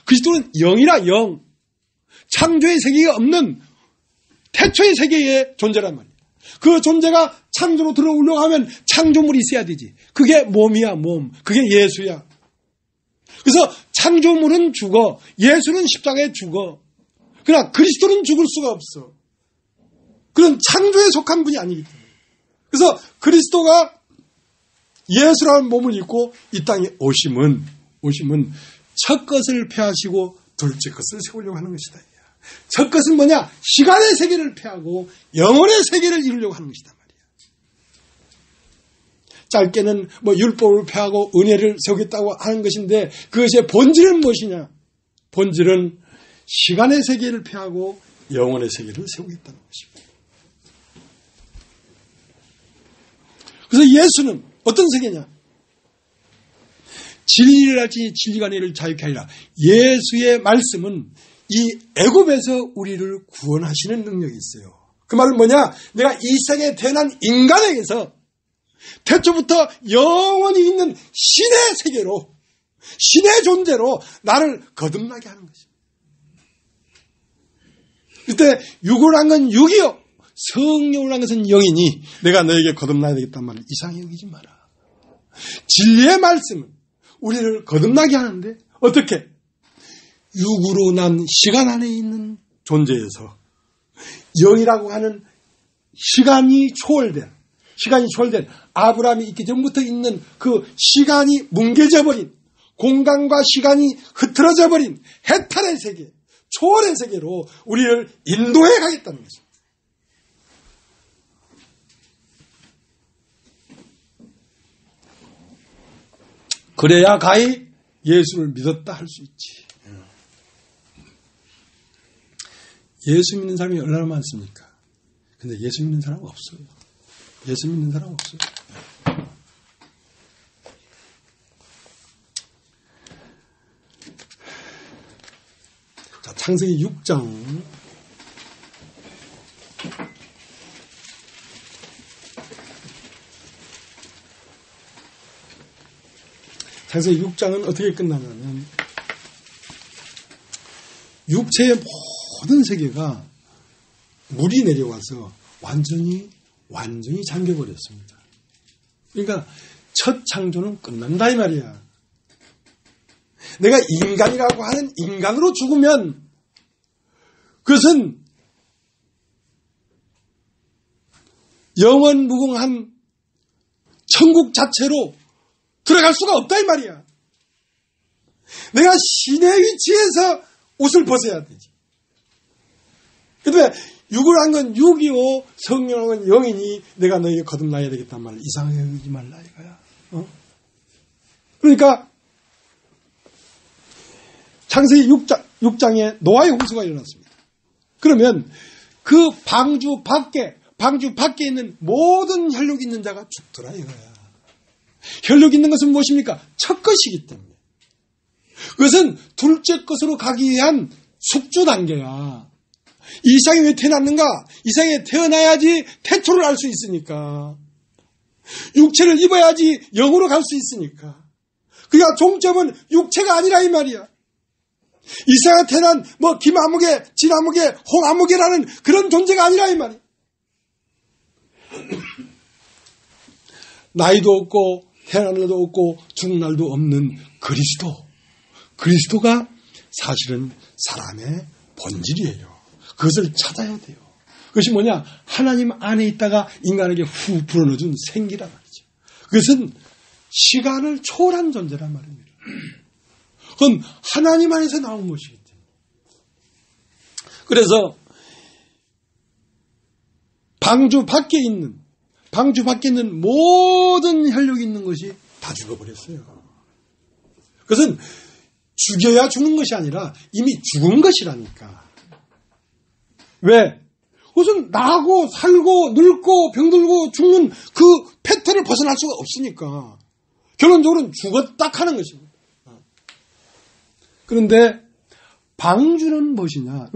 그리스도는 영이라 영. 창조의 세계가 없는 태초의 세계의 존재란 말이에요. 그 존재가 창조로 들어오려고 하면 창조물이 있어야 되지. 그게 몸이야, 몸. 그게 예수야. 그래서 창조물은 죽어. 예수는 십자가에 죽어. 그러나 그리스도는 죽을 수가 없어. 그런 창조에 속한 분이 아니기 때문에. 그래서 그리스도가 예수라는 몸을 입고 이 땅에 오심은 첫 것을 폐하시고 둘째 것을 세우려고 하는 것이다. 첫 것은 뭐냐? 시간의 세계를 폐하고 영혼의 세계를 이루려고 하는 것이다 말이야. 짧게는 율법을 폐하고 은혜를 세우겠다고 하는 것인데 그것의 본질은 무엇이냐? 본질은 시간의 세계를 폐하고 영혼의 세계를 세우겠다는 것입니다. 그래서 예수는 어떤 세계냐? 진리를 알지 진리가 너희를 자유케 하리라. 예수의 말씀은 이 애굽에서 우리를 구원하시는 능력이 있어요. 그 말은 뭐냐? 내가 이 세상에 태어난 인간에게서 태초부터 영원히 있는 신의 세계로, 신의 존재로 나를 거듭나게 하는 것입니다. 그때 육을 한 건 육이요, 성령을 한 것은 영이니 내가 너에게 거듭나야 되겠단 말을 이상히 여기지 마라. 진리의 말씀은 우리를 거듭나게 하는데 어떻게? 육으로 난 시간 안에 있는 존재에서 영이라고 하는 시간이 초월된 아브라함이 있기 전부터 있는 그 시간이 뭉개져 버린, 공간과 시간이 흐트러져 버린 해탈의 세계, 초월의 세계로 우리를 인도해 가겠다는 것입니다. 그래야 가히 예수를 믿었다 할 수 있지. 예수 믿는 사람이 얼마나 많습니까? 근데 예수 믿는 사람은 없어요. 예수 믿는 사람은 없어요. 자, 창세기 6장. 창세기 6장은 어떻게 끝나냐면 육체의 모든 세계가 물이 내려와서 완전히 잠겨버렸습니다. 그러니까 첫 창조는 끝난다 이 말이야. 내가 인간이라고 하는 인간으로 죽으면 그것은 영원 무궁한 천국 자체로 들어갈 수가 없다 이 말이야. 내가 신의 위치에서 옷을 벗어야 되지. 그런데 육을 한 건 육이요, 성령을 한 건 영이니 내가 너에게 거듭나야 되겠단 말을 이상하게 여기지 말라 이거야. 그러니까 창세기 6장에 노아의 홍수가 일어났습니다. 그러면 그 방주 밖에 있는 모든 혈육 있는 자가 죽더라 이거야. 혈육 있는 것은 무엇입니까? 첫 것이기 때문에. 그것은 둘째 것으로 가기 위한 숙주 단계야. 이 세상에 왜 태어났는가? 이 세상에 태어나야지 태초를 알 수 있으니까. 육체를 입어야지 영으로 갈 수 있으니까. 그러니까 종점은 육체가 아니라 이 말이야. 이 세상에 태어난 김아무개, 진아무개, 홍아무개라는 그런 존재가 아니라 이 말이야. 나이도 없고 태어난 날도 없고 죽는 날도 없는 그리스도. 그리스도가 사실은 사람의 본질이에요. 그것을 찾아야 돼요. 그것이 뭐냐? 하나님 안에 있다가 인간에게 후 불어넣어준 생기란 말이죠. 그것은 시간을 초월한 존재란 말입니다. 그건 하나님 안에서 나온 것이기 때문에. 그래서 방주 밖에 있는 모든 혈육이 있는 것이 다 죽어버렸어요. 그것은 죽여야 죽는 것이 아니라 이미 죽은 것이라니까. 왜? 그것은 나고 살고 늙고 병들고 죽는 그 패턴을 벗어날 수가 없으니까. 결론적으로는 죽었다 하는 것입니다. 그런데 방주는 무엇이냐?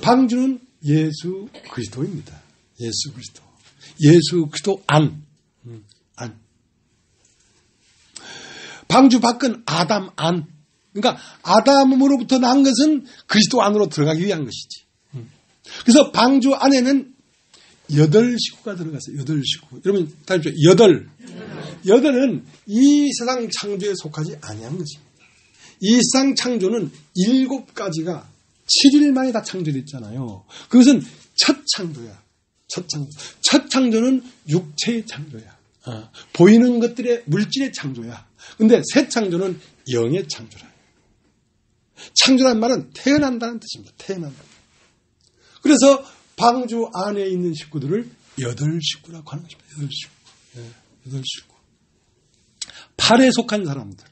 방주는 예수 그리스도입니다. 예수 그리스도. 예수 그리스도 안. 방주 밖은 아담 안. 그러니까 아담으로부터 난 것은 그리스도 안으로 들어가기 위한 것이지. 그래서 방주 안에는 8식구가 들어갔어요. 8식구. 여러분 다 보십시오. 8은 이 세상 창조에 속하지 아니한 것입니다. 이 세상 창조는 7가지가 7일 만에 다 창조됐잖아요. 그것은 첫 창조야. 첫 창조는 육체의 창조야. 보이는 것들의 물질의 창조야. 근데 새 창조는 영의 창조라. 창조란 말은 태어난다는 뜻입니다. 태어난다. 그래서 방주 안에 있는 식구들을 8식구라고 하는 것입니다. 8식구. 팔에 속한 사람들.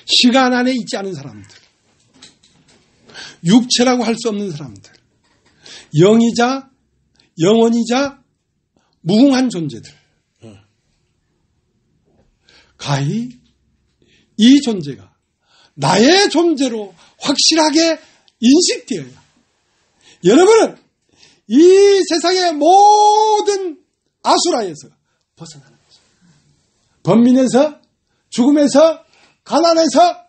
시간 안에 있지 않은 사람들. 육체라고 할 수 없는 사람들. 영이자 영원이자 무궁한 존재들. 가히 이 존재가 나의 존재로 확실하게 인식되어야 여러분은 이 세상의 모든 아수라에서 벗어나는 거죠. 번민에서, 죽음에서, 가난에서,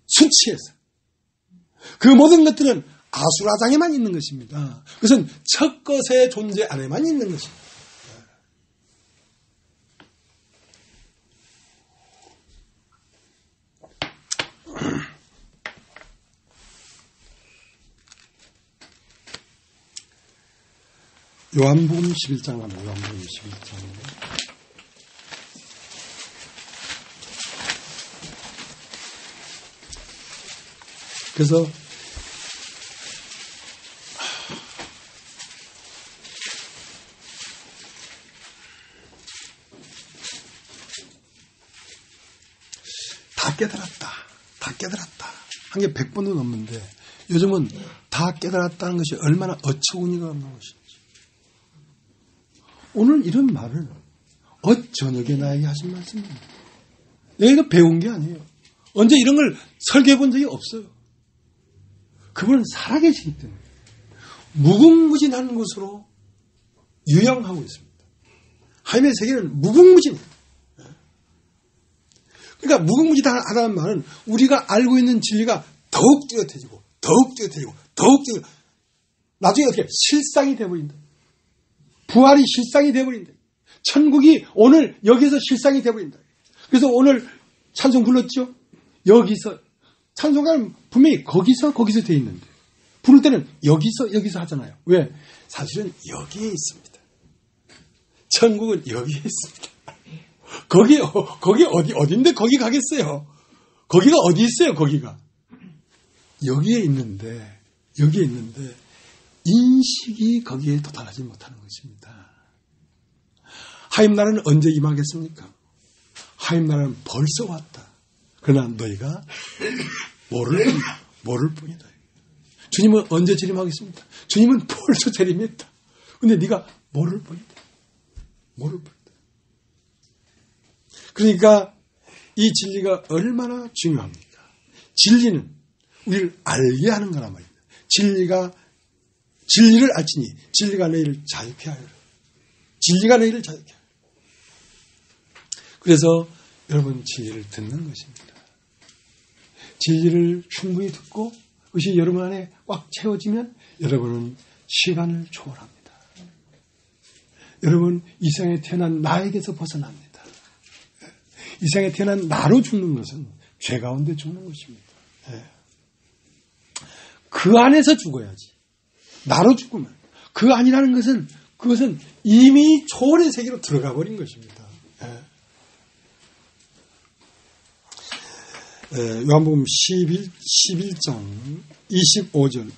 수치에서. 그 모든 것들은 아수라장에만 있는 것입니다. 그것은 첫 것의 존재 안에만 있는 것입니다. 요한복음 11장 하면 요한복음 11장입니다. 그래서 다 깨달았다. 한 게 100번도 넘는데 요즘은 다 깨달았다는 것이 얼마나 어처구니가 없는 것인지. 오늘 이런 말을 저녁에 나에게 하신 말씀입니다. 내가 배운 게 아니에요. 언제 이런 걸 설계해 본 적이 없어요. 그분은 살아계시기 때문에 무궁무진한 것으로 유영하고 있습니다. 하나님의 세계는 무궁무진해요. 그러니까 무궁무진하다는 말은 우리가 알고 있는 진리가 더욱 뚜렷해지고 나중에 어떻게 실상이 되어버린다. 부활이 실상이 되어버린다. 천국이 오늘 여기서 실상이 되어버린다. 그래서 오늘 찬송 불렀죠? 여기서. 찬송가는 분명히 거기서 되어 있는데 부를 때는 여기서 하잖아요. 왜? 사실은 여기에 있습니다. 천국은 여기에 있습니다. 거기 어딘데 거기 가겠어요? 거기가 어디 있어요? 거기가. 여기에 있는데 인식이 거기에 도달하지 못하는 것입니다. 하나님 나라는 언제 임하겠습니까? 하나님 나라는 벌써 왔다. 그러나 너희가 모를 뿐이다. 주님은 언제 재림하겠습니까? 주님은 벌써 재림했다. 근데 네가 모를 뿐이다. 그러니까 이 진리가 얼마나 중요합니까? 진리는 우리를 알게 하는 거란 말입니다. 진리가 진리를 알지니 진리가 너희를 자유케 하리라. 진리가 너희를 자유케 하리라. 그래서 여러분 진리를 듣는 것입니다. 진리를 충분히 듣고 그것이 여러분 안에 꽉 채워지면 여러분은 시간을 초월합니다. 여러분 이 세상에 태어난 나에게서 벗어납니다. 이 세상에 태어난 나로 죽는 것은 죄 가운데 죽는 것입니다. 그 안에서 죽어야지. 나로 죽으면 그 안이라는 것은 그것은 이미 초월의 세계로 들어가 버린 것입니다. 요한복음 11장 25절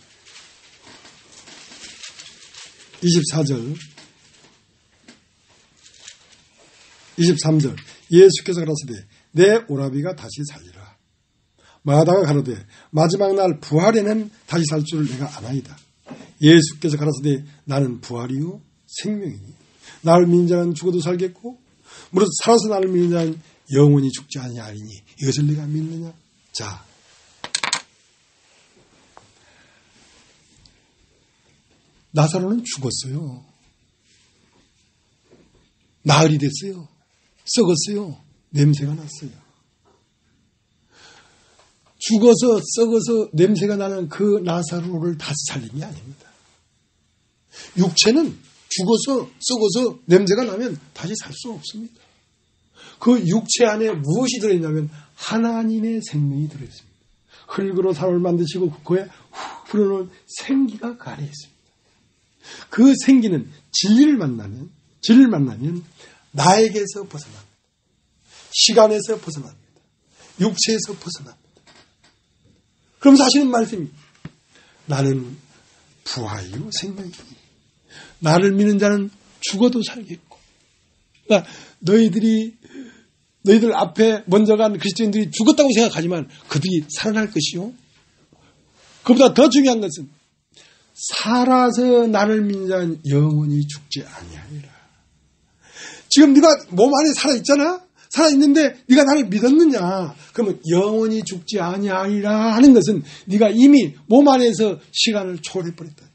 24절 23절 예수께서 가라사대 내 오라비가 다시 살리라. 마다가 가로되 마지막 날 부활에는 다시 살 줄을 내가 아나이다. 예수께서 가라사대 나는 부활이요 생명이니 나를 믿는 자는 죽어도 살겠고 무릇 살아서 나를 믿는 자는 영원히 죽지 아니하리니 이것을 네가 믿느냐? 자, 나사로는 죽었어요. 나흘이 됐어요. 썩었어요. 냄새가 났어요. 죽어서 썩어서 냄새가 나는 그 나사로를 다시 살림이 아닙니다. 육체는 죽어서 썩어서 냄새가 나면 다시 살 수 없습니다. 그 육체 안에 무엇이 들어있냐면 하나님의 생명이 들어있습니다. 흙으로 사람을 만드시고 그에 불어넣은 생기가 가려 있습니다. 그 생기는 진리를 만나면 나에게서 벗어납니다. 시간에서 벗어납니다. 육체에서 벗어납니다. 그러면서 하시는 말씀이 나는 부활이요 생명이니 나를 믿는 자는 죽어도 살겠고 그러니까 너희들 앞에 먼저 간 그리스도인들이 죽었다고 생각하지만 그들이 살아날 것이요. 그보다 더 중요한 것은 살아서 나를 믿는 자는 영원히 죽지 아니하리라. 지금 네가 몸 안에 살아있잖아. 살아있는데 네가 나를 믿었느냐. 그러면 영원히 죽지 아니하리라 하는 것은 네가 이미 몸 안에서 시간을 초월해버렸다.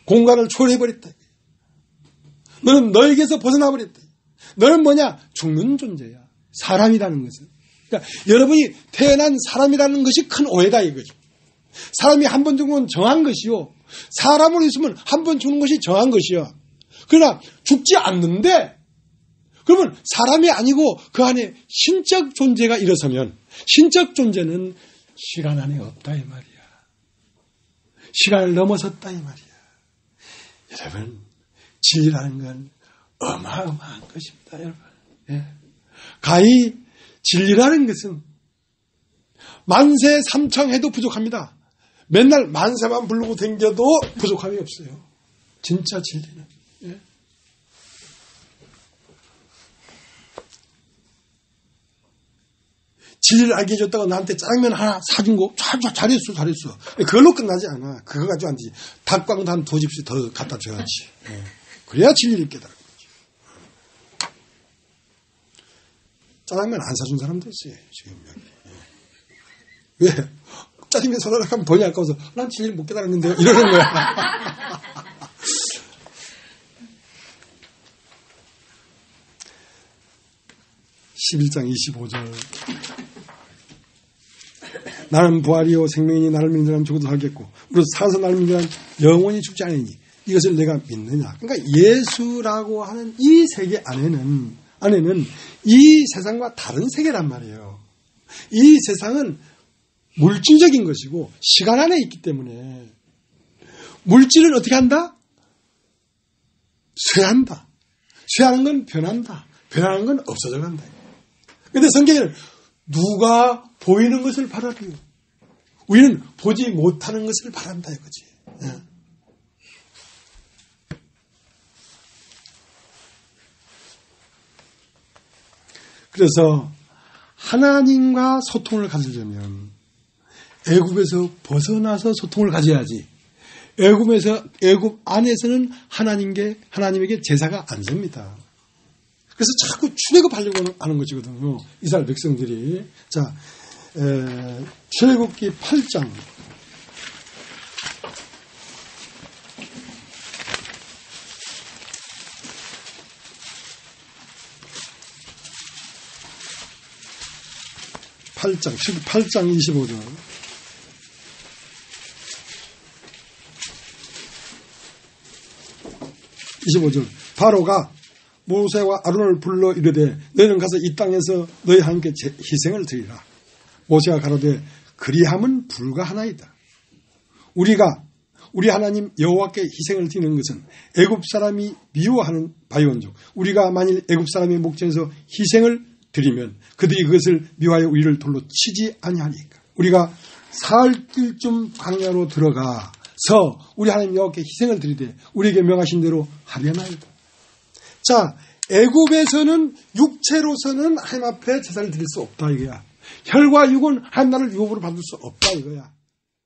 공간을 초월해버렸다. 너는 너에게서 벗어나버렸다. 너는 뭐냐? 죽는 존재야. 사람이라는 것은. 그러니까 여러분이 태어난 사람이라는 것이 큰 오해다 이거죠. 사람이 한 번 죽으면 정한 것이요. 사람으로 있으면 한 번 죽는 것이 정한 것이요. 그러나 죽지 않는데 그러면 사람이 아니고 그 안에 신적 존재가 일어서면 신적 존재는 시간 안에 없다 이 말이야. 시간을 넘어섰다 이 말이야. 여러분 진리라는 건 어마어마한 것입니다. 여러분. 예. 가히 진리라는 것은 만세 삼창해도 부족합니다. 맨날 만세만 부르고 댕겨도 부족함이 없어요. 진짜 진리는. 예. 진리를 알게 해줬다고 나한테 짜장면 하나 사준 거 잘했어. 그걸로 끝나지 않아. 그거 가지고 안 되지. 닭광도 한 2집씩 더 갖다 줘야지. 예. 그래야 진리를 깨달은 거지. 짜장면 안 사준 사람도 있어요. 지금 여기. 예. 왜? 짜장면 사달라고 하면 돈이 아까워서 난 진리를 못 깨달았는데요. 이러는 거야. (11장 25절) 나는 부활이요 생명이니 나를 믿는 사람 죽어도 살겠고 무릇 살아서 나를 믿는 사람 영원히 죽지 않으니 이것을 내가 믿느냐. 그러니까 예수라고 하는 이 세계 안에는 이 세상과 다른 세계란 말이에요. 이 세상은 물질적인 것이고 시간 안에 있기 때문에 물질은 어떻게 한다? 쇠한다. 쇠하는 건 변한다. 변하는 건 없어져 간다. 그런데 성경에는 누가 보이는 것을 바라리요. 우리는 보지 못하는 것을 바란다 이거지. 네. 그래서 하나님과 소통을 가지려면 애굽에서 벗어나서 소통을 가져야지. 애굽 안에서는 하나님에게 제사가 안 섭니다. 그래서 자꾸 출애굽하려고 하는 것이거든요. 이스라엘 백성들이. 자, 출애굽기 8장 8장 25절. 바로가 모세와 아론을 불러 이르되 너희는 가서 이 땅에서 너희 하나님께 희생을 드리라. 모세가 가로되 그리함은 불가하나이다. 우리 하나님 여호와께 희생을 드리는 것은 애굽 사람이 미워하는 바이온즉 우리가 만일 애굽 사람의 목전에서 희생을 드리면 그들이 그것을 미워하여 우리를 돌로 치지 아니하니까. 우리가 사흘 길쯤 광야로 들어가서 우리 하나님 여호와께 희생을 드리되 우리에게 명하신 대로 하려나이다. 자, 애굽에서는 육체로서는 하나님 앞에 제사를 드릴 수 없다 이거야. 혈과 육은 하나님 나라를 유업으로 받을 수 없다 이거야.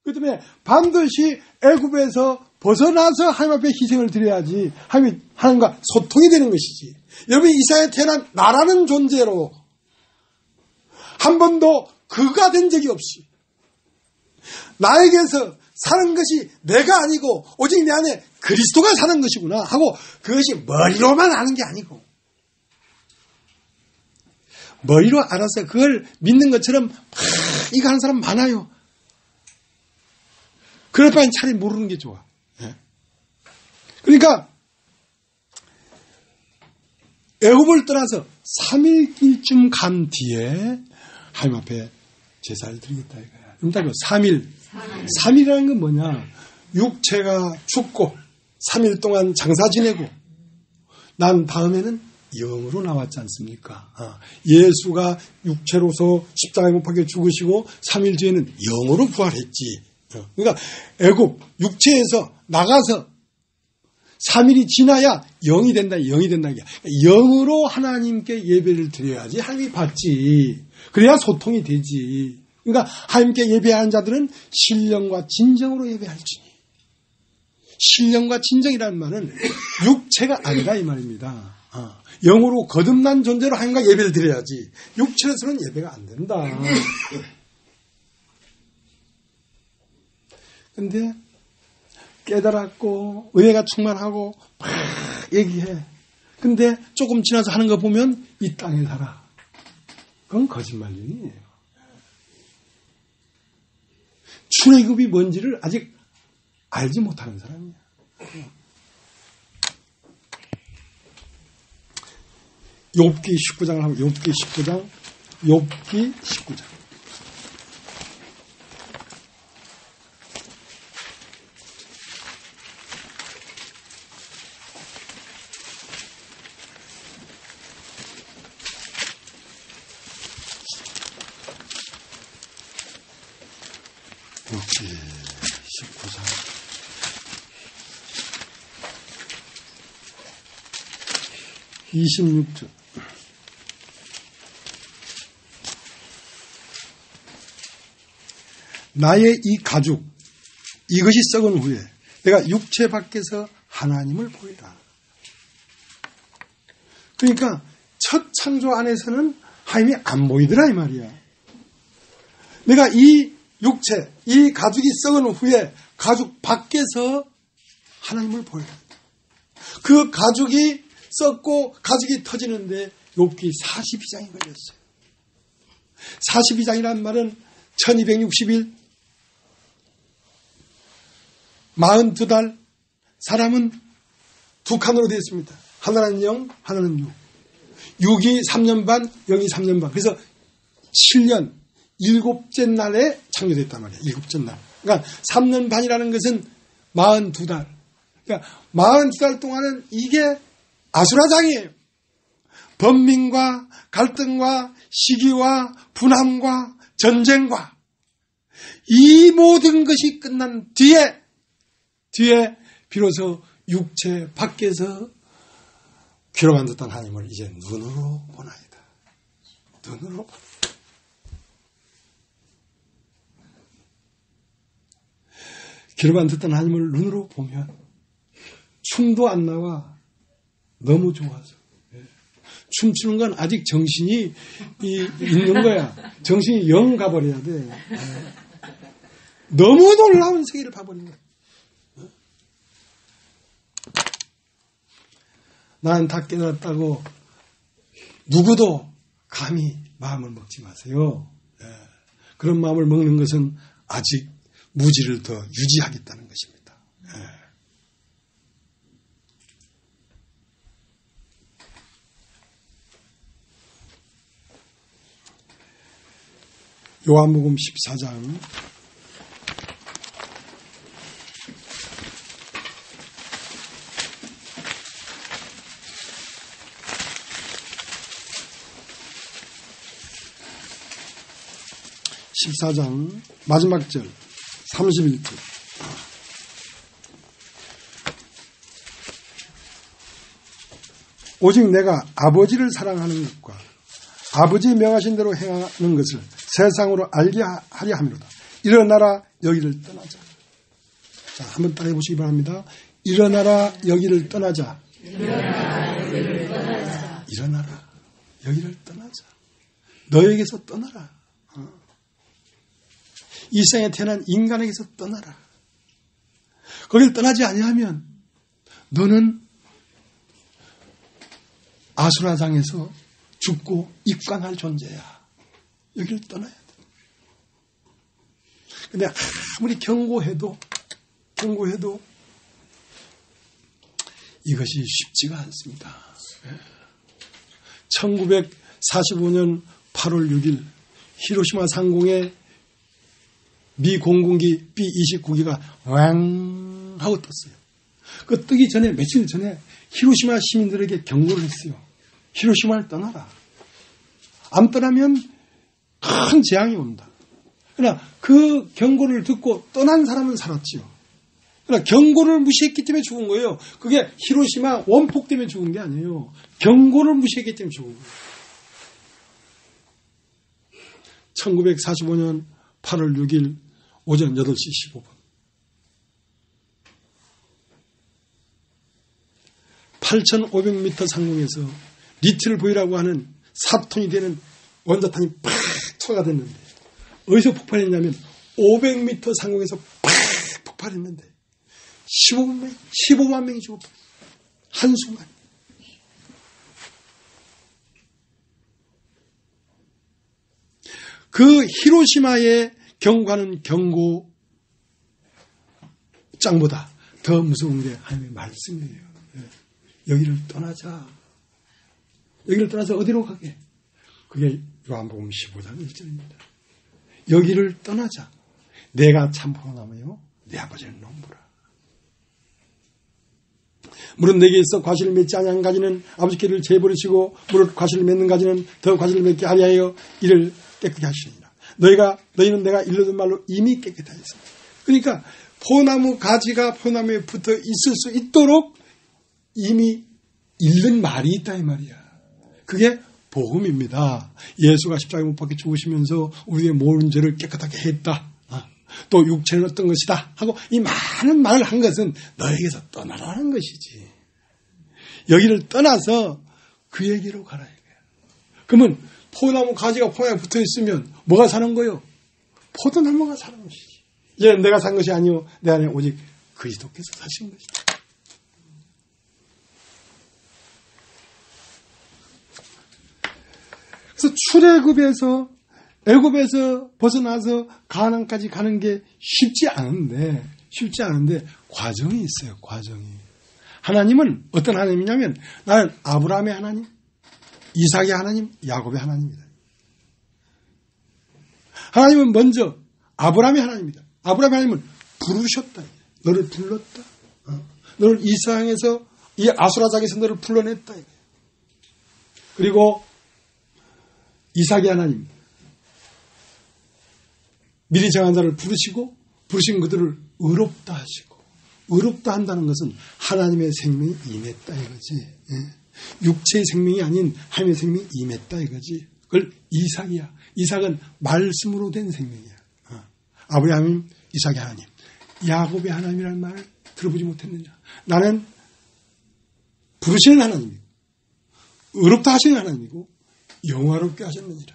그 때문에 반드시 애굽에서 벗어나서 하나님 앞에 희생을 드려야지 하나님과 소통이 되는 것이지. 여러분이 이 세상에 태어난 나라는 존재로 한 번도 그가 된 적이 없이 나에게서 사는 것이 내가 아니고 오직 내 안에 그리스도가 사는 것이구나 하고 그것이 머리로만 아는 게 아니고 머리로 알아서 그걸 믿는 것처럼 이거 하는 사람 많아요. 그럴 바엔 차라리 모르는 게 좋아. 그러니까 애굽을 떠나서 3일길쯤 간 뒤에 하나님 앞에 제사를 드리겠다 이거야. 그럼 3일이라는 건 뭐냐? 육체가 죽고 3일 동안 장사 지내고 난 다음에는 영으로 나왔지 않습니까? 예수가 육체로서 십자가에 못 박혀 죽으시고 3일 뒤에는 영으로 부활했지. 그러니까 애굽 육체에서 나가서 3일이 지나야 영이 된다. 영으로 하나님께 예배를 드려야지 하나님이 받지. 그래야 소통이 되지. 그러니까 하나님께 예배하는 자들은 신령과 진정으로 예배할지니. 신령과 진정이라는 말은 육체가 아니라 이 말입니다. 영으로 거듭난 존재로 하나님과 예배를 드려야지. 육체로서는 예배가 안 된다. 근데 깨달았고 의회가 충만하고 막 얘기해. 근데 조금 지나서 하는 거 보면 이 땅에 살아. 그건 거짓말쟁이에요. 출애굽이 뭔지를 아직 알지 못하는 사람이야. 욥기 19장을 하면 욥기 19장. 욥기 19장 26절. 나의 이 가죽 이것이 썩은 후에 내가 육체 밖에서 하나님을 보이라. 그러니까 첫 창조 안에서는 하나님이 안 보이더라 이 말이야. 내가 이 육체, 이 가죽이 썩은 후에 가죽 밖에서 하나님을 보여라. 그 가죽이 썩고 가죽이 터지는데 욥기 42장이 걸렸어요. 42장이라는 말은 1260일 42달 사람은 두 칸으로 되어 있습니다. 하나는 0, 하나는 6. 6이 3년 반, 0이 3년 반. 그래서 7년 7째 날에 창조됐단 말이에요. 7째 날. 그러니까 3년 반이라는 것은 42달. 그러니까 42달 동안은 이게 아수라장이에요. 번민과 갈등과 시기와 분함과 전쟁과 이 모든 것이 끝난 뒤에 비로소 육체 밖에서 귀로 만졌던 하나님을 이제 눈으로 보나이다. 눈으로 보나이다. 귀로만 듣던 하나님을 눈으로 보면 춤도 안 나와. 너무 좋아서. 춤추는 건 아직 정신이 있는 거야. 정신이 영 가버려야 돼. 너무 놀라운 세계를 봐버린 거야. 난 다 깨달았다고 누구도 감히 마음을 먹지 마세요. 그런 마음을 먹는 것은 아직 무지를 더 유지하겠다는 것입니다. 요한복음 14장 14장 마지막 절 31절 오직 내가 아버지를 사랑하는 것과 아버지 명하신 대로 행하는 것을 세상으로 알게 하려 함이로다. 일어나라 여기를 떠나자. 자, 한번 따라해 보시기 바랍니다. 일어나라 여기를 떠나자. 일어나라 여기를 떠나자. 일어나라 여기를 떠나자. 너에게서 떠나라. 이 세상에 태어난 인간에게서 떠나라. 거길 떠나지 아니하면 너는 아수라장에서 죽고 입관할 존재야. 여기를 떠나야 돼. 근데 아무리 경고해도 이것이 쉽지가 않습니다. 1945년 8월 6일 히로시마 상공에 미 공군기 B-29기가 왕 하고 떴어요. 그 뜨기 전에 며칠 전에 히로시마 시민들에게 경고를 했어요. 히로시마를 떠나라. 안 떠나면 큰 재앙이 온다. 그러나 그 경고를 듣고 떠난 사람은 살았지요. 그러나 경고를 무시했기 때문에 죽은 거예요. 그게 히로시마 원폭 때문에 죽은 게 아니에요. 경고를 무시했기 때문에 죽은 거예요. 1945년 8월 6일 오전 8시 15분. 8,500m 상공에서 리틀 보이라고 하는 4톤이 되는 원자탄이 팍 투하가 됐는데 어디서 폭발했냐면 500m 상공에서 팍 폭발했는데 15만 명이 죽었어요. 한순간. 그 히로시마에 경고하는 경고장보다 더 무서운 게 하나님의 말씀이에요. 여기를 떠나자. 여기를 떠나서 어디로 가게? 그게 요한복음 15장 1절입니다. 여기를 떠나자. 내가 참 포도나무요 내 아버지는 농부라. 물은 내게 있어 과실을 맺지 아니한 가지는 아버지께를 제버리시고 물을 과실을 맺는 가지는 더 과실을 맺게 하려 하여 이를 깨끗게 하시니라. 너희는 내가 일러준 말로 이미 깨끗하였습니다. 그러니까 포도나무 가지가 포도나무에 붙어 있을 수 있도록 이미 읽는 말이 있다 이 말이야. 그게 복음입니다. 예수가 십자가에 못 박혀 죽으시면서 우리의 모든 죄를 깨끗하게 했다. 또 육체는 어떤 것이다 하고 이 많은 말을 한 것은 너에게서 떠나라는 것이지. 여기를 떠나서 그에게로 가라 이거야. 그러면 포도나무 가지가 포도나무에 붙어 있으면 뭐가 사는 거요? 포도나무가 사는 것이지. 얘는 내가 산 것이 아니오 내 안에 오직 그리스도께서 사신 것이다. 그래서 출애굽에서 애굽에서 벗어나서 가나안까지 가는 게 쉽지 않은데 과정이 있어요. 과정이. 하나님은 어떤 하나님이냐면 나는 아브라함의 하나님, 이삭의 하나님, 야곱의 하나님이다. 하나님은 먼저 아브라함의 하나님이다. 아브라함의 하나님은 부르셨다. 너를 불렀다. 너를 이 세상에서 이 아수라장에서 너를 불러냈다. 그리고 이삭의 하나님 미리 정한 자를 부르시고 부르신 그들을 의롭다 하시고 의롭다 한다는 것은 하나님의 생명이 임했다 이거지. 육체의 생명이 아닌 하나님의 생명이 임했다 이거지. 그걸 이삭이야. 이삭은 말씀으로 된 생명이야. 아브라함은 이삭의 하나님, 야곱의 하나님이라는 말을 들어보지 못했느냐. 나는 부르시는 하나님이고 의롭다 하시는 하나님이고 영화롭게 하셨느니라.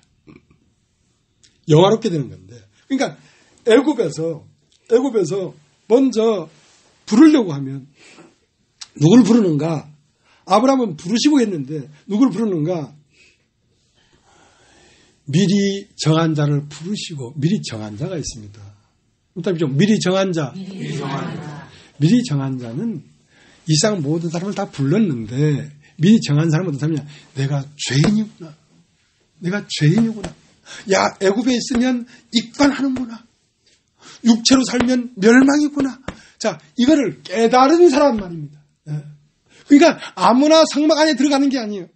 영화롭게 되는 건데. 그러니까 애굽에서 먼저 부르려고 하면 누구를 부르는가? 아브라함은 부르시고 했는데 누구를 부르는가? 미리 정한 자를 부르시고, 미리 정한 자가 있습니다. 미리 정한 자. 미리 정한 자는 이상 모든 사람을 다 불렀는데, 미리 정한 사람은 어떤 사람이냐? 내가 죄인이구나. 내가 죄인이구나. 야, 애굽에 있으면 익반하는구나. 육체로 살면 멸망이구나. 자, 이거를 깨달은 사람 말입니다. 그러니까 아무나 성막 안에 들어가는 게 아니에요.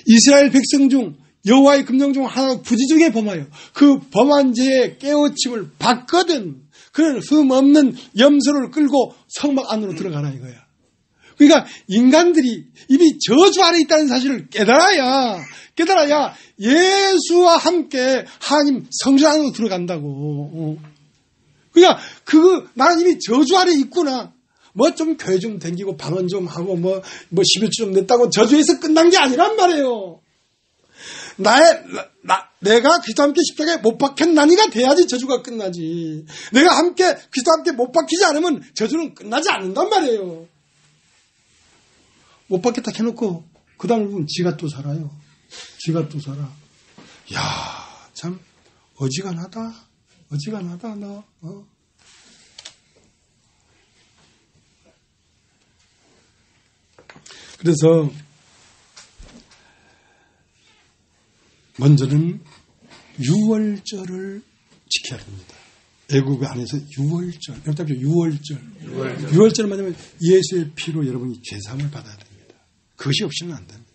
이스라엘 백성 중 여호와의 금령 중 하나 부지중에 범하여 그 범한 죄의 깨우침을 받거든 그는 흠 없는 염소를 끌고 성막 안으로 들어가라 이거야. 그러니까 인간들이 이미 저주 아래 있다는 사실을 깨달아야 예수와 함께 하나님 성전 안으로 들어간다고. 그러니까 나는 이미 저주 아래 있구나. 뭐 좀 교회 좀 댕기고 방언 좀 하고 뭐 11주 좀 냈다고 저주에서 끝난 게 아니란 말이에요. 내가 그리스도와 함께 십자가에 못 박혔나니가 돼야지 저주가 끝나지. 내가 그리스도와 함께 못 박히지 않으면 저주는 끝나지 않는단 말이에요. 못 박혔다 해놓고 그 다음은 지가 또 살아요. 지가 또 살아. 야, 참 어지간하다 너. 그래서 먼저는 유월절을 지켜야 됩니다. 애국 안에서 유월절, 유월절을 만나면 예수의 피로 여러분이 죄사함을 받아야 됩니다. 그것이 없이는 안 됩니다.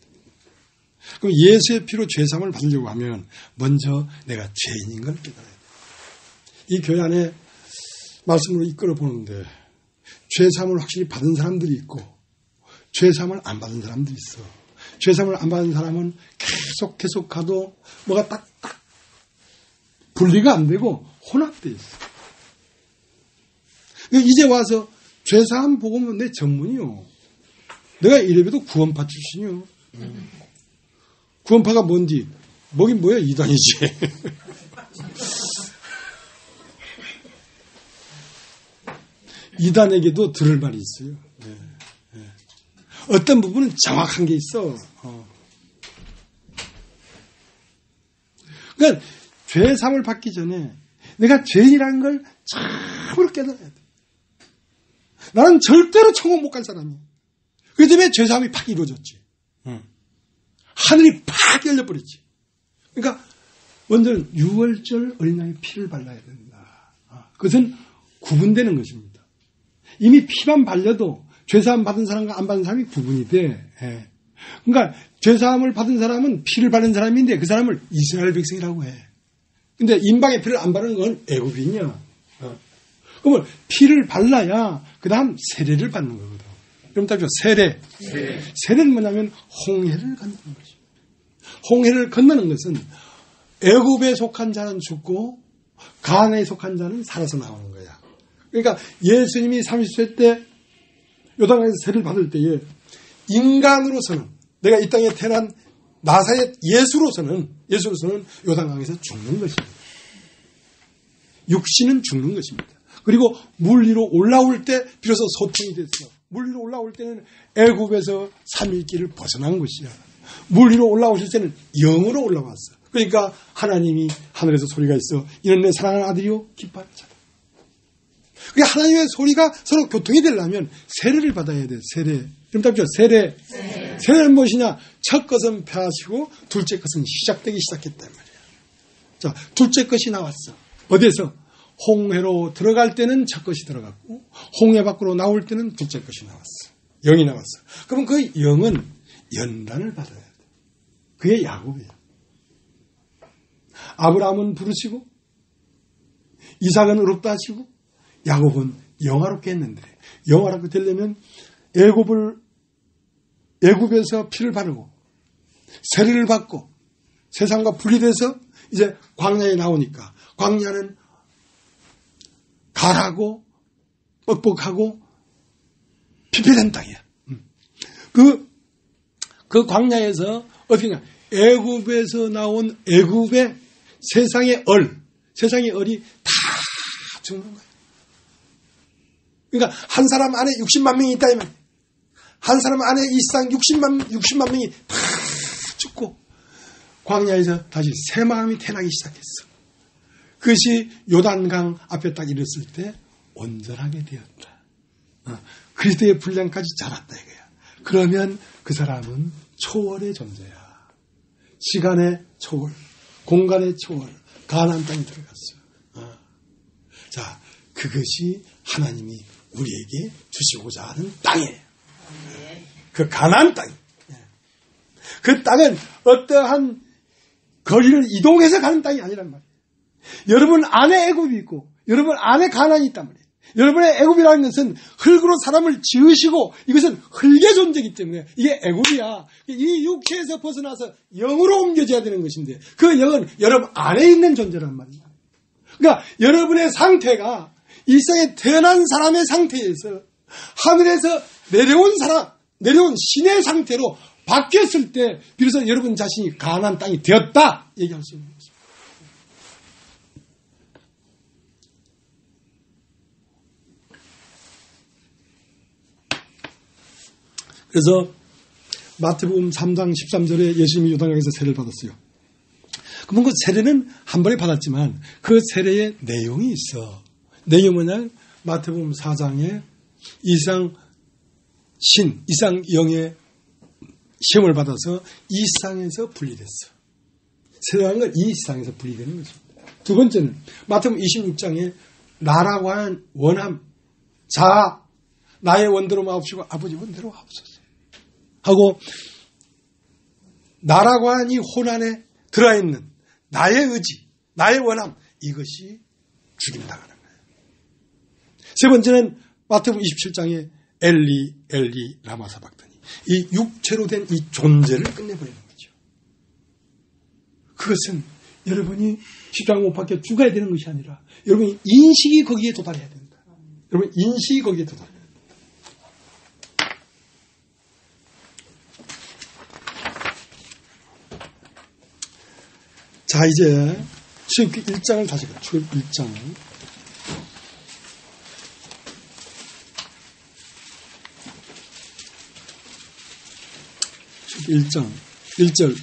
그럼 예수의 피로 죄사함을 받으려고 하면 먼저 내가 죄인인 걸 깨달아야 돼요. 이 교회 안에 말씀으로 이끌어 보는데 죄사함을 확실히 받은 사람들이 있고 죄사함을 안 받은 사람들이 있어. 죄사함을 안 받은 사람은 계속 가도 뭐가 딱딱 분리가 안 되고 혼합되어 있어. 이제 와서 죄사함 복음은 내 전문이요. 내가 이래봬도 구원파 출신이요. 구원파가 뭔지 뭐긴 뭐야 이단이지. 이단에게도 들을 말이 있어요. 네. 어떤 부분은 정확한 게 있어. 그러니까 죄사함을 받기 전에 내가 죄인이라는 걸 참으로 깨달아야 돼. 나는 절대로 천국 못 갈 사람이야. 그 때문에 죄사함이 팍 이루어졌지. 하늘이 팍 열려버렸지. 그러니까 먼저는 유월절 어린 양의 피를 발라야 된다. 그것은 구분되는 것입니다. 이미 피만 발려도 죄사함 받은 사람과 안 받은 사람이 구분이 돼. 그러니까 죄사함을 받은 사람은 피를 바른 사람인데 그 사람을 이스라엘 백성이라고 해. 근데 인방의 피를 안 바르는 건 애굽인이야. 그러면 피를 발라야 그 다음 세례를 받는 거거든. 그럼 답이죠. 세례. 세례는 뭐냐면 홍해를 건너는 것입니다. 홍해를 건너는 것은 애굽에 속한 자는 죽고 가나안에 속한 자는 살아서 나오는 거야. 그러니까 예수님이 30세 때 요단강에서 세례를 받을 때에 인간으로서는 내가 이 땅에 태어난 나사렛 예수로서는 요단강에서 죽는 것입니다. 육신은 죽는 것입니다. 그리고 물 위로 올라올 때 비로소 소통이 됐어. 물 위로 올라올 때는 애굽에서 3일길을 벗어난 것이야. 물 위로 올라오실 때는 영으로 올라왔어. 그러니까 하나님이 하늘에서 소리가 있어. 이는 내 사랑하는 아들이요 기뻐하는 자다. 그러니까 하나님의 소리가 서로 교통이 되려면 세례를 받아야 돼. 세례. 그럼 답죠. 세례. 세례는 무엇이냐? 첫 것은 폐하시고 둘째 것은 시작되기 시작했단 말이야. 자, 둘째 것이 나왔어. 어디에서? 홍해로 들어갈 때는 첫 것이 들어갔고 홍해 밖으로 나올 때는 둘째 것이 나왔어. 영이 나왔어. 그럼 그 영은 연단을 받아야 돼. 그게 야곱이에요. 아브라함은 부르시고 이삭은 의롭다 하시고 야곱은 영화롭게 했는데 영화롭게 되려면 애굽에서 피를 바르고 세례를 받고 세상과 분리돼서 이제 광야에 나오니까 광야는 가라고 뻑뻑하고 피폐된 땅이야. 그 광야에서 어떻게냐? 애굽에서 나온 애굽의 세상의 얼이 다 죽는 거야. 그러니까 한 사람 안에 60만 명이 있다 이 말이야. 한 사람 안에 이 세상 60만 명이 다 죽고 광야에서 다시 새 마음이 태어나기 시작했어. 그것이 요단강 앞에 딱 이랬을 때 온전하게 되었다. 그리스도의 분량까지 자랐다 이거야. 그러면 그 사람은 초월의 존재야. 시간의 초월, 공간의 초월, 가나안 땅에 들어갔어. 자, 그것이 하나님이 우리에게 주시고자 하는 땅이에요. 그 가나안 땅. 그 땅은 어떠한 거리를 이동해서 가는 땅이 아니란 말이에요. 여러분 안에 애굽이 있고 여러분 안에 가나안이 있단 말이에요. 여러분의 애굽이라는 것은 흙으로 사람을 지으시고 이것은 흙의 존재이기 때문에 이게 애굽이야. 이 육체에서 벗어나서 영으로 옮겨져야 되는 것인데 그 영은 여러분 안에 있는 존재란 말이야. 그러니까 여러분의 상태가 일상에 태어난 사람의 상태에서 하늘에서 내려온 신의 상태로 바뀌었을 때 비로소 여러분 자신이 가나안 땅이 되었다 얘기할 수 있는 것입니다. 그래서 마태복음 3장 13절에 예수님이 요단강에서 세례를 받았어요. 그러면 그 세례는 한 번에 받았지만 그 세례의 내용이 있어. 내용이 뭐냐? 마태복음 4장에 이상영의 시험을 받아서 이 세상에서 분리됐어. 세례하는 건 이 세상에서 분리되는 것입니다. 두 번째는 마태복음 26장에 나라고 하는 원함, 자아, 나의 원대로 마옵시고 아버지 원대로 하옵소서 하고 나라고 하는 이 혼안에 들어있는 나의 의지, 나의 원함 이것이 죽임당하는 거예요. 세 번째는 마태복음 27장에 엘리 엘리 라마 사박다니 이 육체로 된 이 존재를 끝내버리는 거죠. 그것은 여러분이 십자가 못 박혀 죽어야 되는 것이 아니라 여러분이 인식이 거기에 도달해야 된다. 여러분 인식이 거기에 도달해야 된다. 자, 이제 출애굽기 1장을 다시 봐요. 출애굽기 1장. 출애굽기 1장 1절.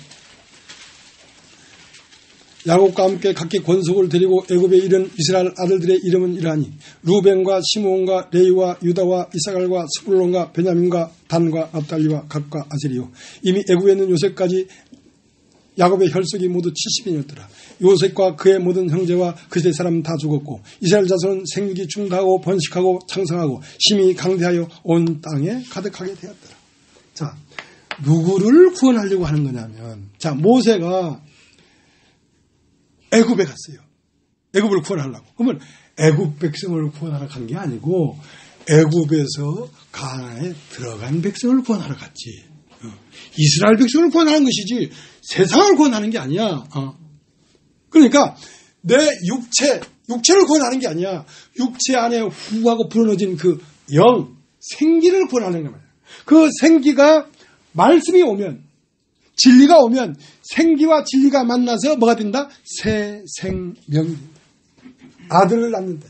야곱과 함께 각기 권속을 데리고 애굽에 이른 이스라엘 아들들의 이름은 이러하니 루벤과 시므온과 레위와 유다와 이사갈과 스불론과 베냐민과 단과 납달리와 gad과 아셀이요. 이미 애굽에 있는 요셉까지 야곱의 혈속이 모두 70인이었더라. 요셉과 그의 모든 형제와 그 시대 사람 다 죽었고 이스라엘 자손은 생육이 중다하고 번식하고 창성하고 심히 강대하여 온 땅에 가득하게 되었더라. 자, 누구를 구원하려고 하는 거냐면, 자, 모세가 애굽에 갔어요. 애굽을 구원하려고. 그러면 애굽 백성을 구원하러 간 게 아니고 애굽에서 가나안에 들어간 백성을 구원하러 갔지. 이스라엘 백성을 구원하는 것이지 세상을 구원하는 게 아니야. 그러니까 내 육체를 구원하는 게 아니야. 육체 안에 후하고 불어넣어진 그 영, 생기를 구원하는 거야. 그 생기가 말씀이 오면, 진리가 오면 생기와 진리가 만나서 뭐가 된다? 새 생명이 된다. 아들을 낳는다.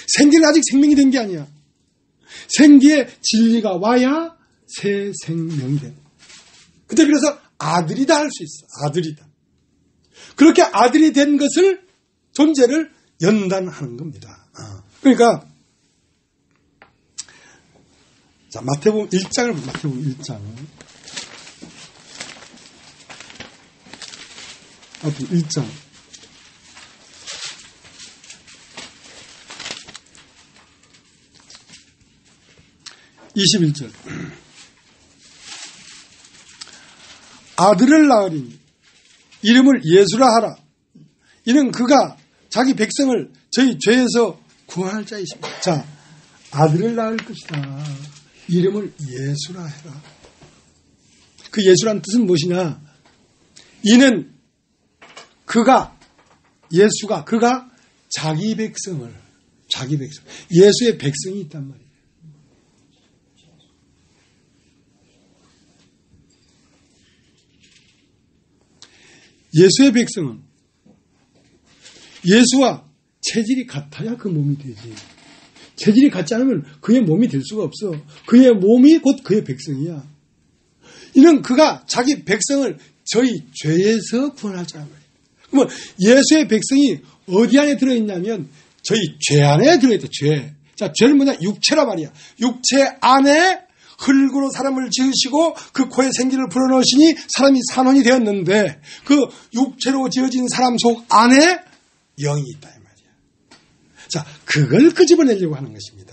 생기는 아직 생명이 된 게 아니야. 생기에 진리가 와야 새 생명이 된다. 그때 그래서 아들이다 할 수 있어. 아들이다. 그렇게 아들이 된 것을, 존재를 연단하는 겁니다. 그러니까 자, 마태복음 1장을 보면 마태복음 1장. 마태복음 1장. 21절. 아들을 낳으리니 이름을 예수라 하라. 이는 그가 자기 백성을 저희 죄에서 구원할 자이십니다. 자, 아들을 낳을 것이다. 이름을 예수라 해라. 그 예수란 뜻은 무엇이냐? 이는 예수가 자기 백성, 예수의 백성이 있단 말이에요. 예수의 백성은 예수와 체질이 같아야 그 몸이 되지. 체질이 같지 않으면 그의 몸이 될 수가 없어. 그의 몸이 곧 그의 백성이야. 이는 그가 자기 백성을 저희 죄에서 구원할 자란 말이에요. 그러면 예수의 백성이 어디 안에 들어있냐면 저희 죄 안에 들어있다. 죄. 자, 죄는 뭐냐? 육체라 말이야. 육체 안에 흙으로 사람을 지으시고 그 코에 생기를 불어넣으시니 사람이 산원이 되었는데 그 육체로 지어진 사람 속 안에 영이 있다 이 말이야. 자, 그걸 끄집어내려고 하는 것입니다.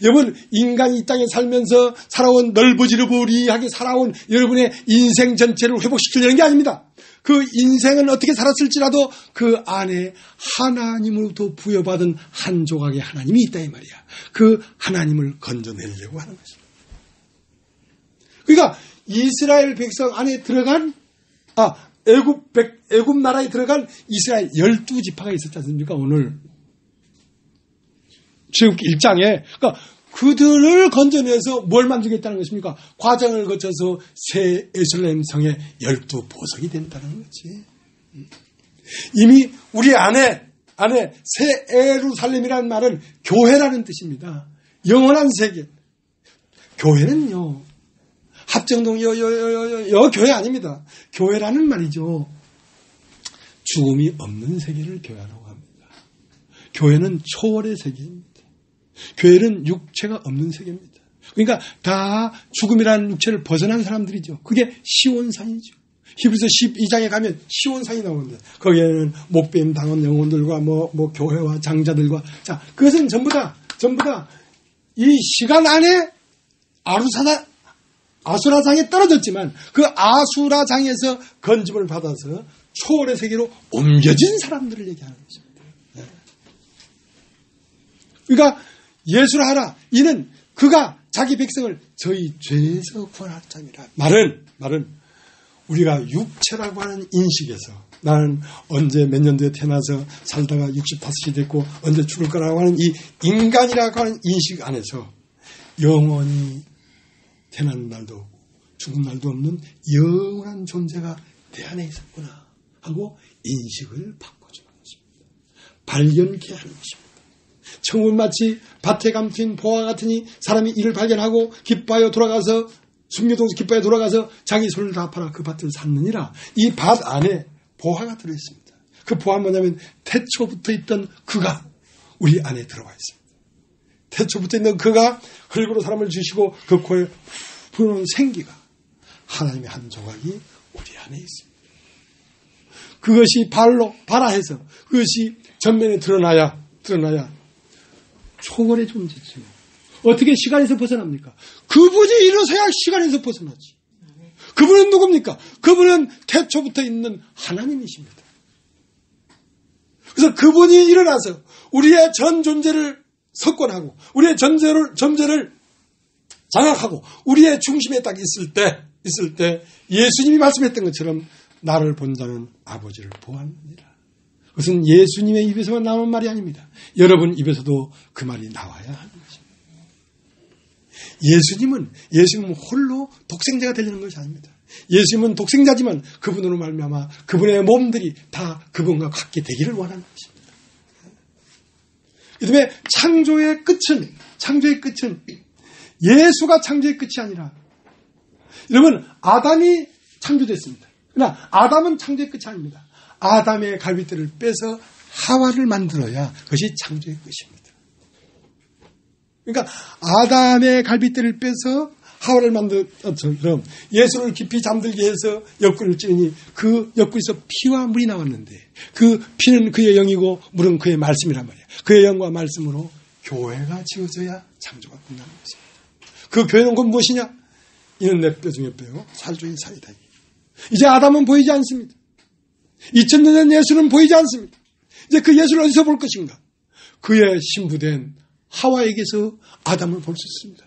여러분, 인간이 이 땅에 살면서 살아온 널브지르부리하게 살아온 여러분의 인생 전체를 회복시키려는 게 아닙니다. 그 인생은 어떻게 살았을지라도 그 안에 하나님으로부터 부여받은 한 조각의 하나님이 있다 이 말이야. 그 하나님을 건져내려고 하는 것입니다. 그러니까 이스라엘 백성 안에 들어간 애굽 나라에 들어간 이스라엘 12지파가 있었지 않습니까? 오늘 출애굽기 1장에 그러니까 그들을 건져내서 뭘 만들겠다는 것입니까? 과정을 거쳐서 새 예루살렘 성의 12보석이 된다는 거지. 이미 우리 안에 새 예루살렘이라는 말은 교회라는 뜻입니다. 영원한 세계. 교회는요, 합정동 교회 아닙니다. 교회라는 말이죠. 죽음이 없는 세계를 교회라고 합니다. 교회는 초월의 세계입니다. 교회는 육체가 없는 세계입니다. 그러니까 다 죽음이라는 육체를 벗어난 사람들이죠. 그게 시온산이죠. 히브리서 12장에 가면 시온산이 나오는데 거기에는 목배임 당한 영혼들과 교회와 장자들과 자, 그것은 전부 다 이 시간 안에 아수라장에 떨어졌지만 그 아수라장에서 건짐을 받아서 초월의 세계로 옮겨진 사람들을 얘기하는 것입니다. 네. 그러니까 예수를 하라. 이는 그가 자기 백성을 저희 죄에서 구원할 자니라. 말은 우리가 육체라고 하는 인식에서 나는 언제 몇 년도에 태어나서 살다가 65이 됐고 언제 죽을 거라고 하는 이 인간이라고 하는 인식 안에서 영원히 태어나는 날도 없고 죽은 날도 없는 영원한 존재가 내 안에 있었구나 하고 인식을 바꿔주는 것입니다. 발견케 하는 것입니다. 천국은 마치 밭에 감춘 보화 같으니 사람이 이를 발견하고 기뻐하여 돌아가서 숨겨둬서 기뻐하여 돌아가서 자기 손을 다 팔아 그 밭을 샀느니라. 이 밭 안에 보화가 들어있습니다. 그 보화는 뭐냐면 태초부터 있던 그가 우리 안에 들어와 있습니다. 태초부터 있는 그가 흙으로 사람을 주시고 그 코에 부어놓은 생기가 하나님의 한 조각이 우리 안에 있습니다. 그것이 발아해서 그것이 전면에 드러나야 초월의 존재죠. 어떻게 시간에서 벗어납니까? 그분이 일어서야 시간에서 벗어나지. 그분은 누굽니까? 그분은 태초부터 있는 하나님이십니다. 그래서 그분이 일어나서 우리의 전 존재를 석권하고 우리의 존재를 장악하고 우리의 중심에 딱 있을 때 예수님이 말씀했던 것처럼 나를 본 자는 아버지를 보았느니라. 그것은 예수님의 입에서만 나오는 말이 아닙니다. 여러분 입에서도 그 말이 나와야 하는 것입니다. 예수님은 홀로 독생자가 되려는 것이 아닙니다. 예수님은 독생자지만 그분으로 말미암아 그분의 몸들이 다 그분과 같게 되기를 원하는 것입니다. 그 다음에 창조의 끝은 예수가 창조의 끝이 아니라 여러분 아담이 창조됐습니다. 그러나 아담은 창조의 끝이 아닙니다. 아담의 갈빗대를 빼서 하와를 만들어야 그것이 창조의 끝입니다. 그러니까 아담의 갈빗대를 빼서 하와를 만들었처럼 예수를 깊이 잠들게 해서 옆구리를 찌르니 그 옆구리에서 피와 물이 나왔는데 그 피는 그의 영이고 물은 그의 말씀이란 말이야. 그의 영과 말씀으로 교회가 지어져야 창조가 끝나는 것입니다. 그 교회는 곧 무엇이냐? 이는 내 뼈 중에 뼈요 살 중에 살이다. 이제 아담은 보이지 않습니다. 2000년 전 예수는 보이지 않습니다. 이제 그 예수를 어디서 볼 것인가? 그의 신부된 하와에게서 아담을 볼 수 있습니다.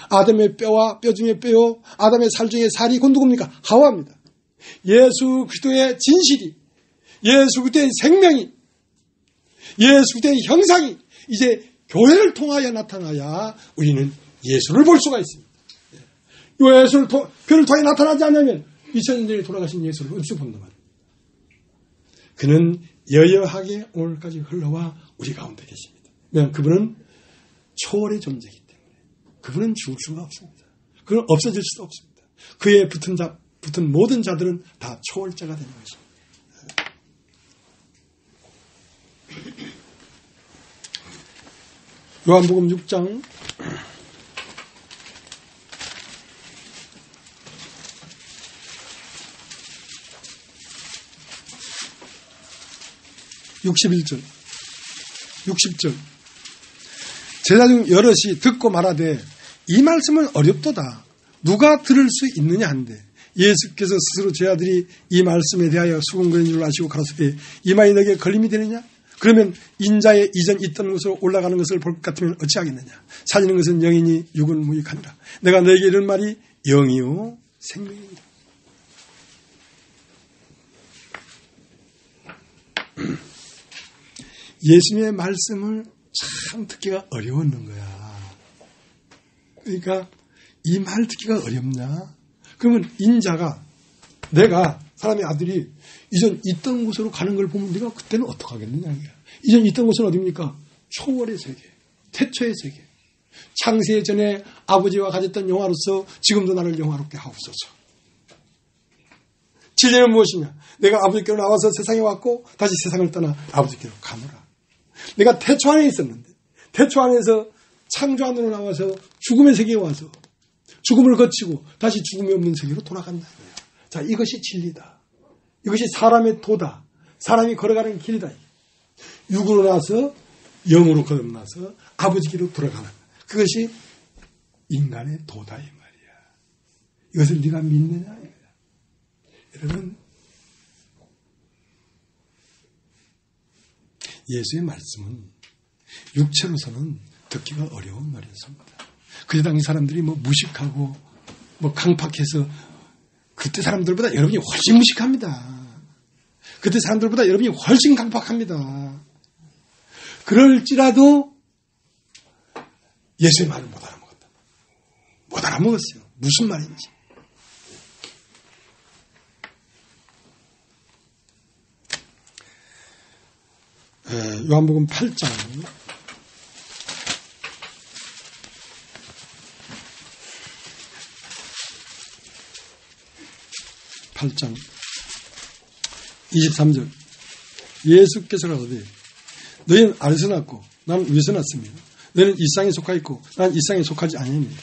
아담의 뼈와 뼈 중에 뼈요, 아담의 살 중에 살이 곧 누굽니까? 하와입니다. 예수 그리스도의 진실이, 예수 그리스도의 생명이, 예수 그리스도의 형상이 이제 교회를 통하여 나타나야 우리는 예수를 볼 수가 있습니다. 교회를 통해 나타나지 않으면 2000년 전에 돌아가신 예수를 어디서 본단 말이에요. 그는 여여하게 오늘까지 흘러와 우리 가운데 계십니다. 왜냐하면 그분은 초월의 존재이기 때문에 그분은 죽을 수가 없습니다. 그는 없어질 수도 없습니다. 그의 붙은 붙은 모든 자들은 다 초월자가 되는 것입니다. 요한복음 6장 61절 60절 제자 중 여럿이 듣고 말하되 이 말씀은 어렵도다. 누가 들을 수 있느냐 한데 예수께서 스스로 제 아들이 이 말씀에 대하여 수군거리는 줄 아시고 가라사대 이 말이 너에게 걸림이 되느냐? 그러면 인자의 이전 있던 곳으로 올라가는 것을 볼 것 같으면 어찌하겠느냐? 살리는 것은 영이니 육은 무익하니라. 내가 너에게 이런 말이 영이요 생명이니라. 예수님의 말씀을 참 듣기가 어려웠는 거야. 그러니까 이 말 듣기가 어렵냐? 그러면 인자가 내가 사람의 아들이 이전 있던 곳으로 가는 걸 보면 네가 그때는 어떻게 하겠느냐. 이전 있던 곳은 어디입니까? 초월의 세계, 태초의 세계. 창세 전에 아버지와 가졌던 영화로서 지금도 나를 영화롭게 하옵소서. 진리는 무엇이냐? 내가 아버지께로 나와서 세상에 왔고 다시 세상을 떠나 아버지께로 가노라. 내가 태초 안에 있었는데 태초 안에서 창조 안으로 나와서 죽음의 세계에 와서 죽음을 거치고 다시 죽음이 없는 세계로 돌아간다. 자, 이것이 진리다. 이것이 사람의 도다. 사람이 걸어가는 길이다. 육으로 나서 영으로 거듭나서 아버지께로 돌아가는 그것이 인간의 도다 이 말이야. 이것을 네가 믿느냐 이거야. 여러분 예수의 말씀은 육체로서는 듣기가 어려운 말이었습니다. 그때 당시 사람들이 무식하고 강팍해서 그때 사람들보다 여러분이 훨씬 무식합니다. 그때 사람들보다 여러분이 훨씬 강팍합니다. 그럴지라도 예수의 말을 못 알아먹었다. 못 알아먹었어요. 무슨 말인지. 요한복음 8장 23절 예수께서 가라사대 너희는 아래서 났고 나는 위에서 났으며 너희는 이 땅에 속하 있고 나는 이 땅에 속하지 아니합니다.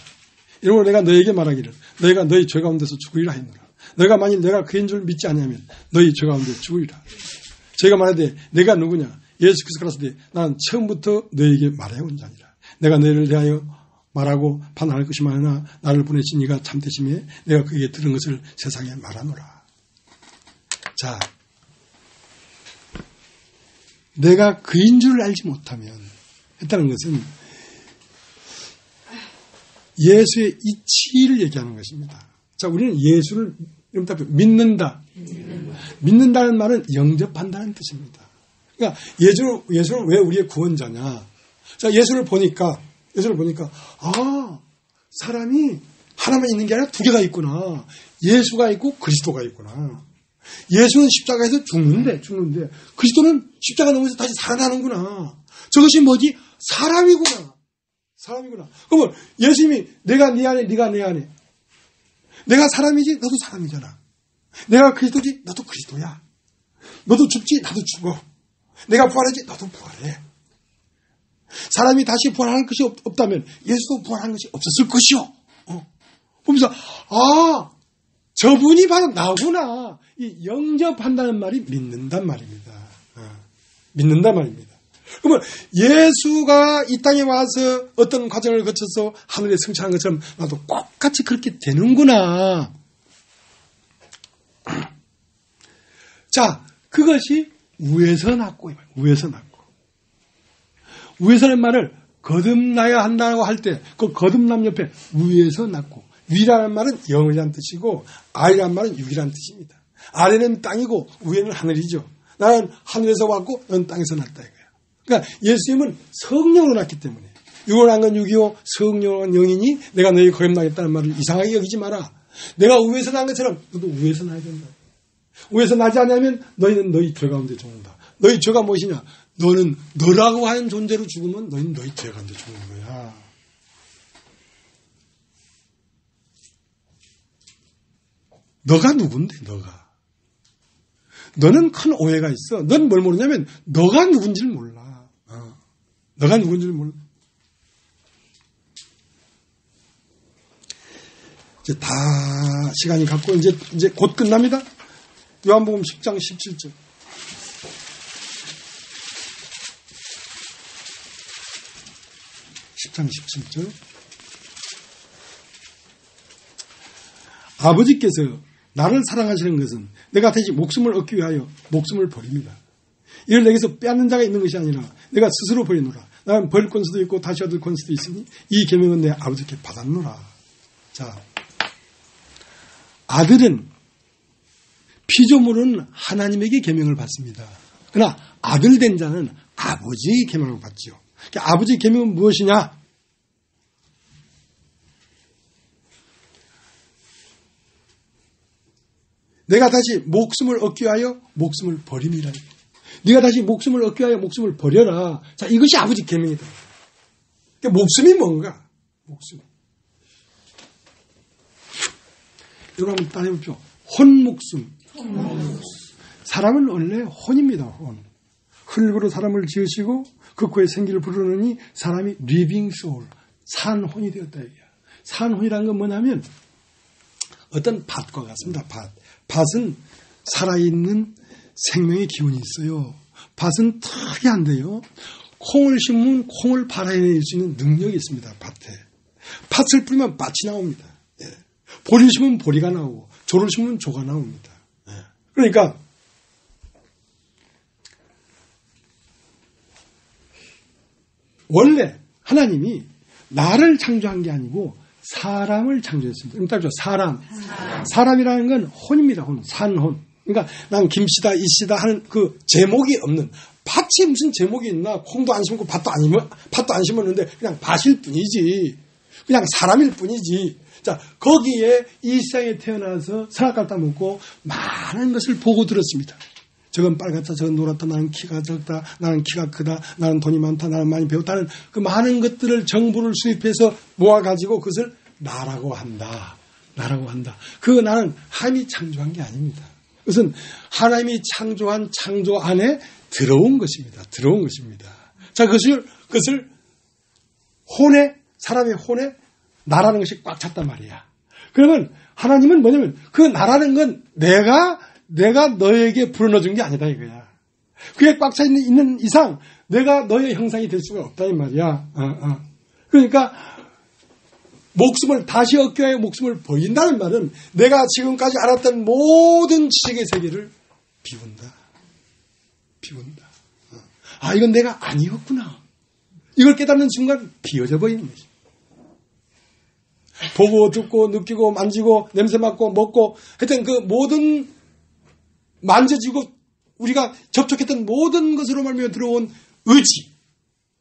이러므로 내가 너희에게 말하기를 너희가 너희 죄 가운데서 죽으리라 했노라. 너희가 만일 내가 그인 줄 믿지 아니하면 너희 죄 가운데 죽으리라. 저희가 말하되 내가 누구냐? 예수께서 가라사대 나는 처음부터 너희에게 말해온 자니라. 내가 너희를 대하여 말하고 판단할 것이 많으나 나를 보내신 이가 참되심에 내가 그에게 들은 것을 세상에 말하노라. 자, 내가 그인 줄 알지 못하면 했다는 것은 예수의 이치를 얘기하는 것입니다. 자, 우리는 예수를 믿는다. 믿는다는 말은 영접한다는 뜻입니다. 그러니까 예수는 왜 우리의 구원자냐? 자, 예수를 보니까 사람이 하나만 있는 게 아니라 두 개가 있구나. 예수가 있고 그리스도가 있구나. 예수는 십자가에서 죽는데 그리스도는 십자가 넘어서 다시 살아나는구나. 저것이 뭐지? 사람이구나. 그러면 예수님이 내가 네 안에 네가 내 안에 내가 사람이지 너도 사람이잖아. 내가 그리스도지 너도 그리스도야. 너도 죽지 나도 죽어. 내가 부활하지 너도 부활해. 사람이 다시 부활할 것이 없다면 예수도 부활할 것이 없었을 것이요. 보면서 저분이 바로 나구나. 이 영접한다는 말이 믿는단 말입니다. 믿는단 말입니다. 그러면 예수가 이 땅에 와서 어떤 과정을 거쳐서 하늘에 승천한 것처럼 나도 똑같이 그렇게 되는구나. 자, 그것이 위에서 났고, 위에서 났고. 위에서는 말을 거듭나야 한다고 할 때, 그 거듭남 옆에 위에서 났고, 위라는 말은 영이라는 뜻이고, 아래라는 말은 육이라는 뜻입니다. 아래는 땅이고, 위에는 하늘이죠. 나는 하늘에서 왔고, 너는 땅에서 났다 이거야. 그러니까 예수님은 성령으로 났기 때문에, 육으로 난 건 육이요, 성령으로 난 영이니, 내가 너희 거듭나겠다는 말을 이상하게 여기지 마라. 내가 위에서 난 것처럼, 너도 위에서 나야 된다. 위에서 나지 않으면 너희는 너희 죄 가운데 죽는다. 너희 죄가 무엇이냐? 너는 너라고 하는 존재로 죽으면 너희는 너희 죄 가운데 죽는 거야. 너가 누군데, 너가. 너는 큰 오해가 있어. 넌 뭘 모르냐면 너가 누군지를 몰라. 너가 누군지를 몰라. 이제 다 시간이 갔고 이제 곧 끝납니다. 요한복음 10장 17절. (10장 17절) 아버지께서 나를 사랑하시는 것은 내가 다시 목숨을 얻기 위하여 목숨을 버립니다. 이를 내게서 빼앗는 자가 있는 것이 아니라 내가 스스로 버리노라. 나는 버릴 권수도 있고 다시 얻을 권수도 있으니 이 계명은 내 아버지께 받았노라. 자, 아들은 피조물은 하나님에게 계명을 받습니다. 그러나 아들 된 자는 아버지의 계명을 받지요. 그러니까 아버지의 계명은 무엇이냐? 내가 다시 목숨을 얻기 위하여 목숨을 버림이라. 네가 다시 목숨을 얻기 위하여 목숨을 버려라. 자, 이것이 아버지 계명이다. 그러니까 목숨이 뭔가? 목숨. 여러분 한번 따라해보십시오. 혼목숨. 사람은 원래 혼입니다. 혼. 흙으로 사람을 지으시고 그 코에 생기를 부르느니 사람이 리빙 소울, 산혼이 되었다. 산혼이라는 건 뭐냐면 어떤 밭과 같습니다. 밭은 살아있는 생명의 기운이 있어요. 밭은 특이한데요. 콩을 심으면 콩을 발아낼 수 있는 능력이 있습니다. 밭에. 밭을 뿌리면 밭이 나옵니다. 예. 보리를 심으면 보리가 나오고 조를 심으면 조가 나옵니다. 예. 그러니까 원래 하나님이 나를 창조한 게 아니고 사람을 창조했습니다. 사람이라는 건 혼입니다. 혼, 산혼. 그러니까 난 김씨다, 이씨다 하는 그 제목이 없는, 밭이 무슨 제목이 있나? 콩도 안 심고 밭도 안 심었는데 그냥 밭일 뿐이지. 그냥 사람일 뿐이지. 자, 거기에 이 세상에 태어나서 선악과를 따먹고 많은 것을 보고 들었습니다. 저건 빨갛다, 저건 노랗다, 나는 키가 적다, 나는 키가 크다, 나는 돈이 많다, 나는 많이 배웠다는 그 많은 것들을 정보를 수입해서 모아가지고 그것을 나라고 한다. 나라고 한다. 그 나는 하나님이 창조한 게 아닙니다. 그것은 하나님이 창조한 창조 안에 들어온 것입니다. 들어온 것입니다. 자, 그것을 혼에, 사람의 혼에 나라는 것이 꽉 찼단 말이야. 그러면 하나님은 뭐냐면 그 나라는 건 내가 너에게 불어넣어준 게 아니다 이거야. 그게 꽉 차 있는 이상 내가 너의 형상이 될 수가 없다 이 말이야. 그러니까 목숨을 다시 얻기 위해 목숨을 버린다는 말은 내가 지금까지 알았던 모든 지식의 세계를 비운다. 아, 이건 내가 아니었구나. 이걸 깨닫는 순간 비워져 버리는 것이다. 보고 듣고 느끼고 만지고 냄새 맡고 먹고 하여튼 그 모든 만져지고 우리가 접촉했던 모든 것으로 말미암아 들어온 의지,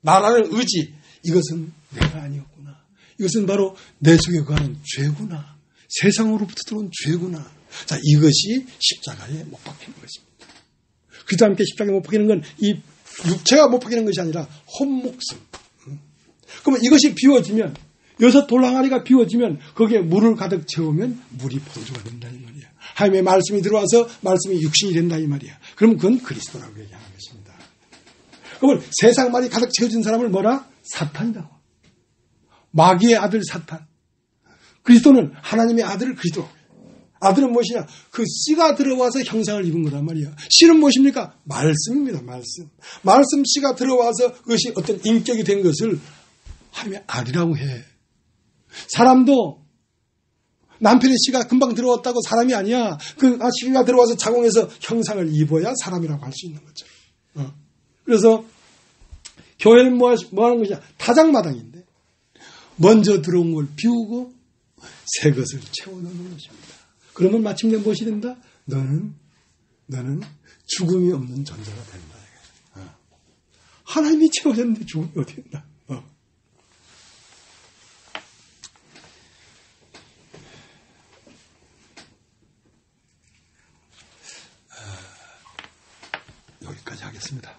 나라는 의지, 이것은 내가 아니었구나. 이것은 바로 내 속에 거하는 죄구나. 세상으로부터 들어온 죄구나. 자, 이것이 십자가에 못 박히는 것입니다. 그리스도와 함께 십자가에 못 박히는 건 이 육체가 못 박히는 것이 아니라 혼목숨. 그러면 이것이 비워지면, 여섯 돌항아리가 비워지면 거기에 물을 가득 채우면 물이 포도주가 된다 이 말이야. 하나님의 말씀이 들어와서 말씀이 육신이 된다 이 말이야. 그러면 그건 그리스도라고 얘기하는 것입니다. 그러면 세상 말이 가득 채워진 사람을 뭐라? 사탄이라고. 마귀의 아들 사탄. 그리스도는 하나님의 아들 그리스도. 아들은 무엇이냐? 그 씨가 들어와서 형상을 입은 거란 말이야. 씨는 무엇입니까? 말씀입니다. 말씀 씨가 들어와서 그것이 어떤 인격이 된 것을 하나님의 아들이라고 해. 사람도 남편의 씨가 금방 들어왔다고 사람이 아니야. 그 씨가 들어와서 자궁에서 형상을 입어야 사람이라고 할 수 있는 거죠. 그래서 교회는 뭐 하는 것이냐? 타작마당인데 먼저 들어온 걸 비우고 새 것을 채워넣는 것입니다. 그러면 마침내 무엇이 된다? 너는 죽음이 없는 존재가 된다. 하나님이 채워졌는데 죽음이 어디 있나? 여기까지 하겠습니다.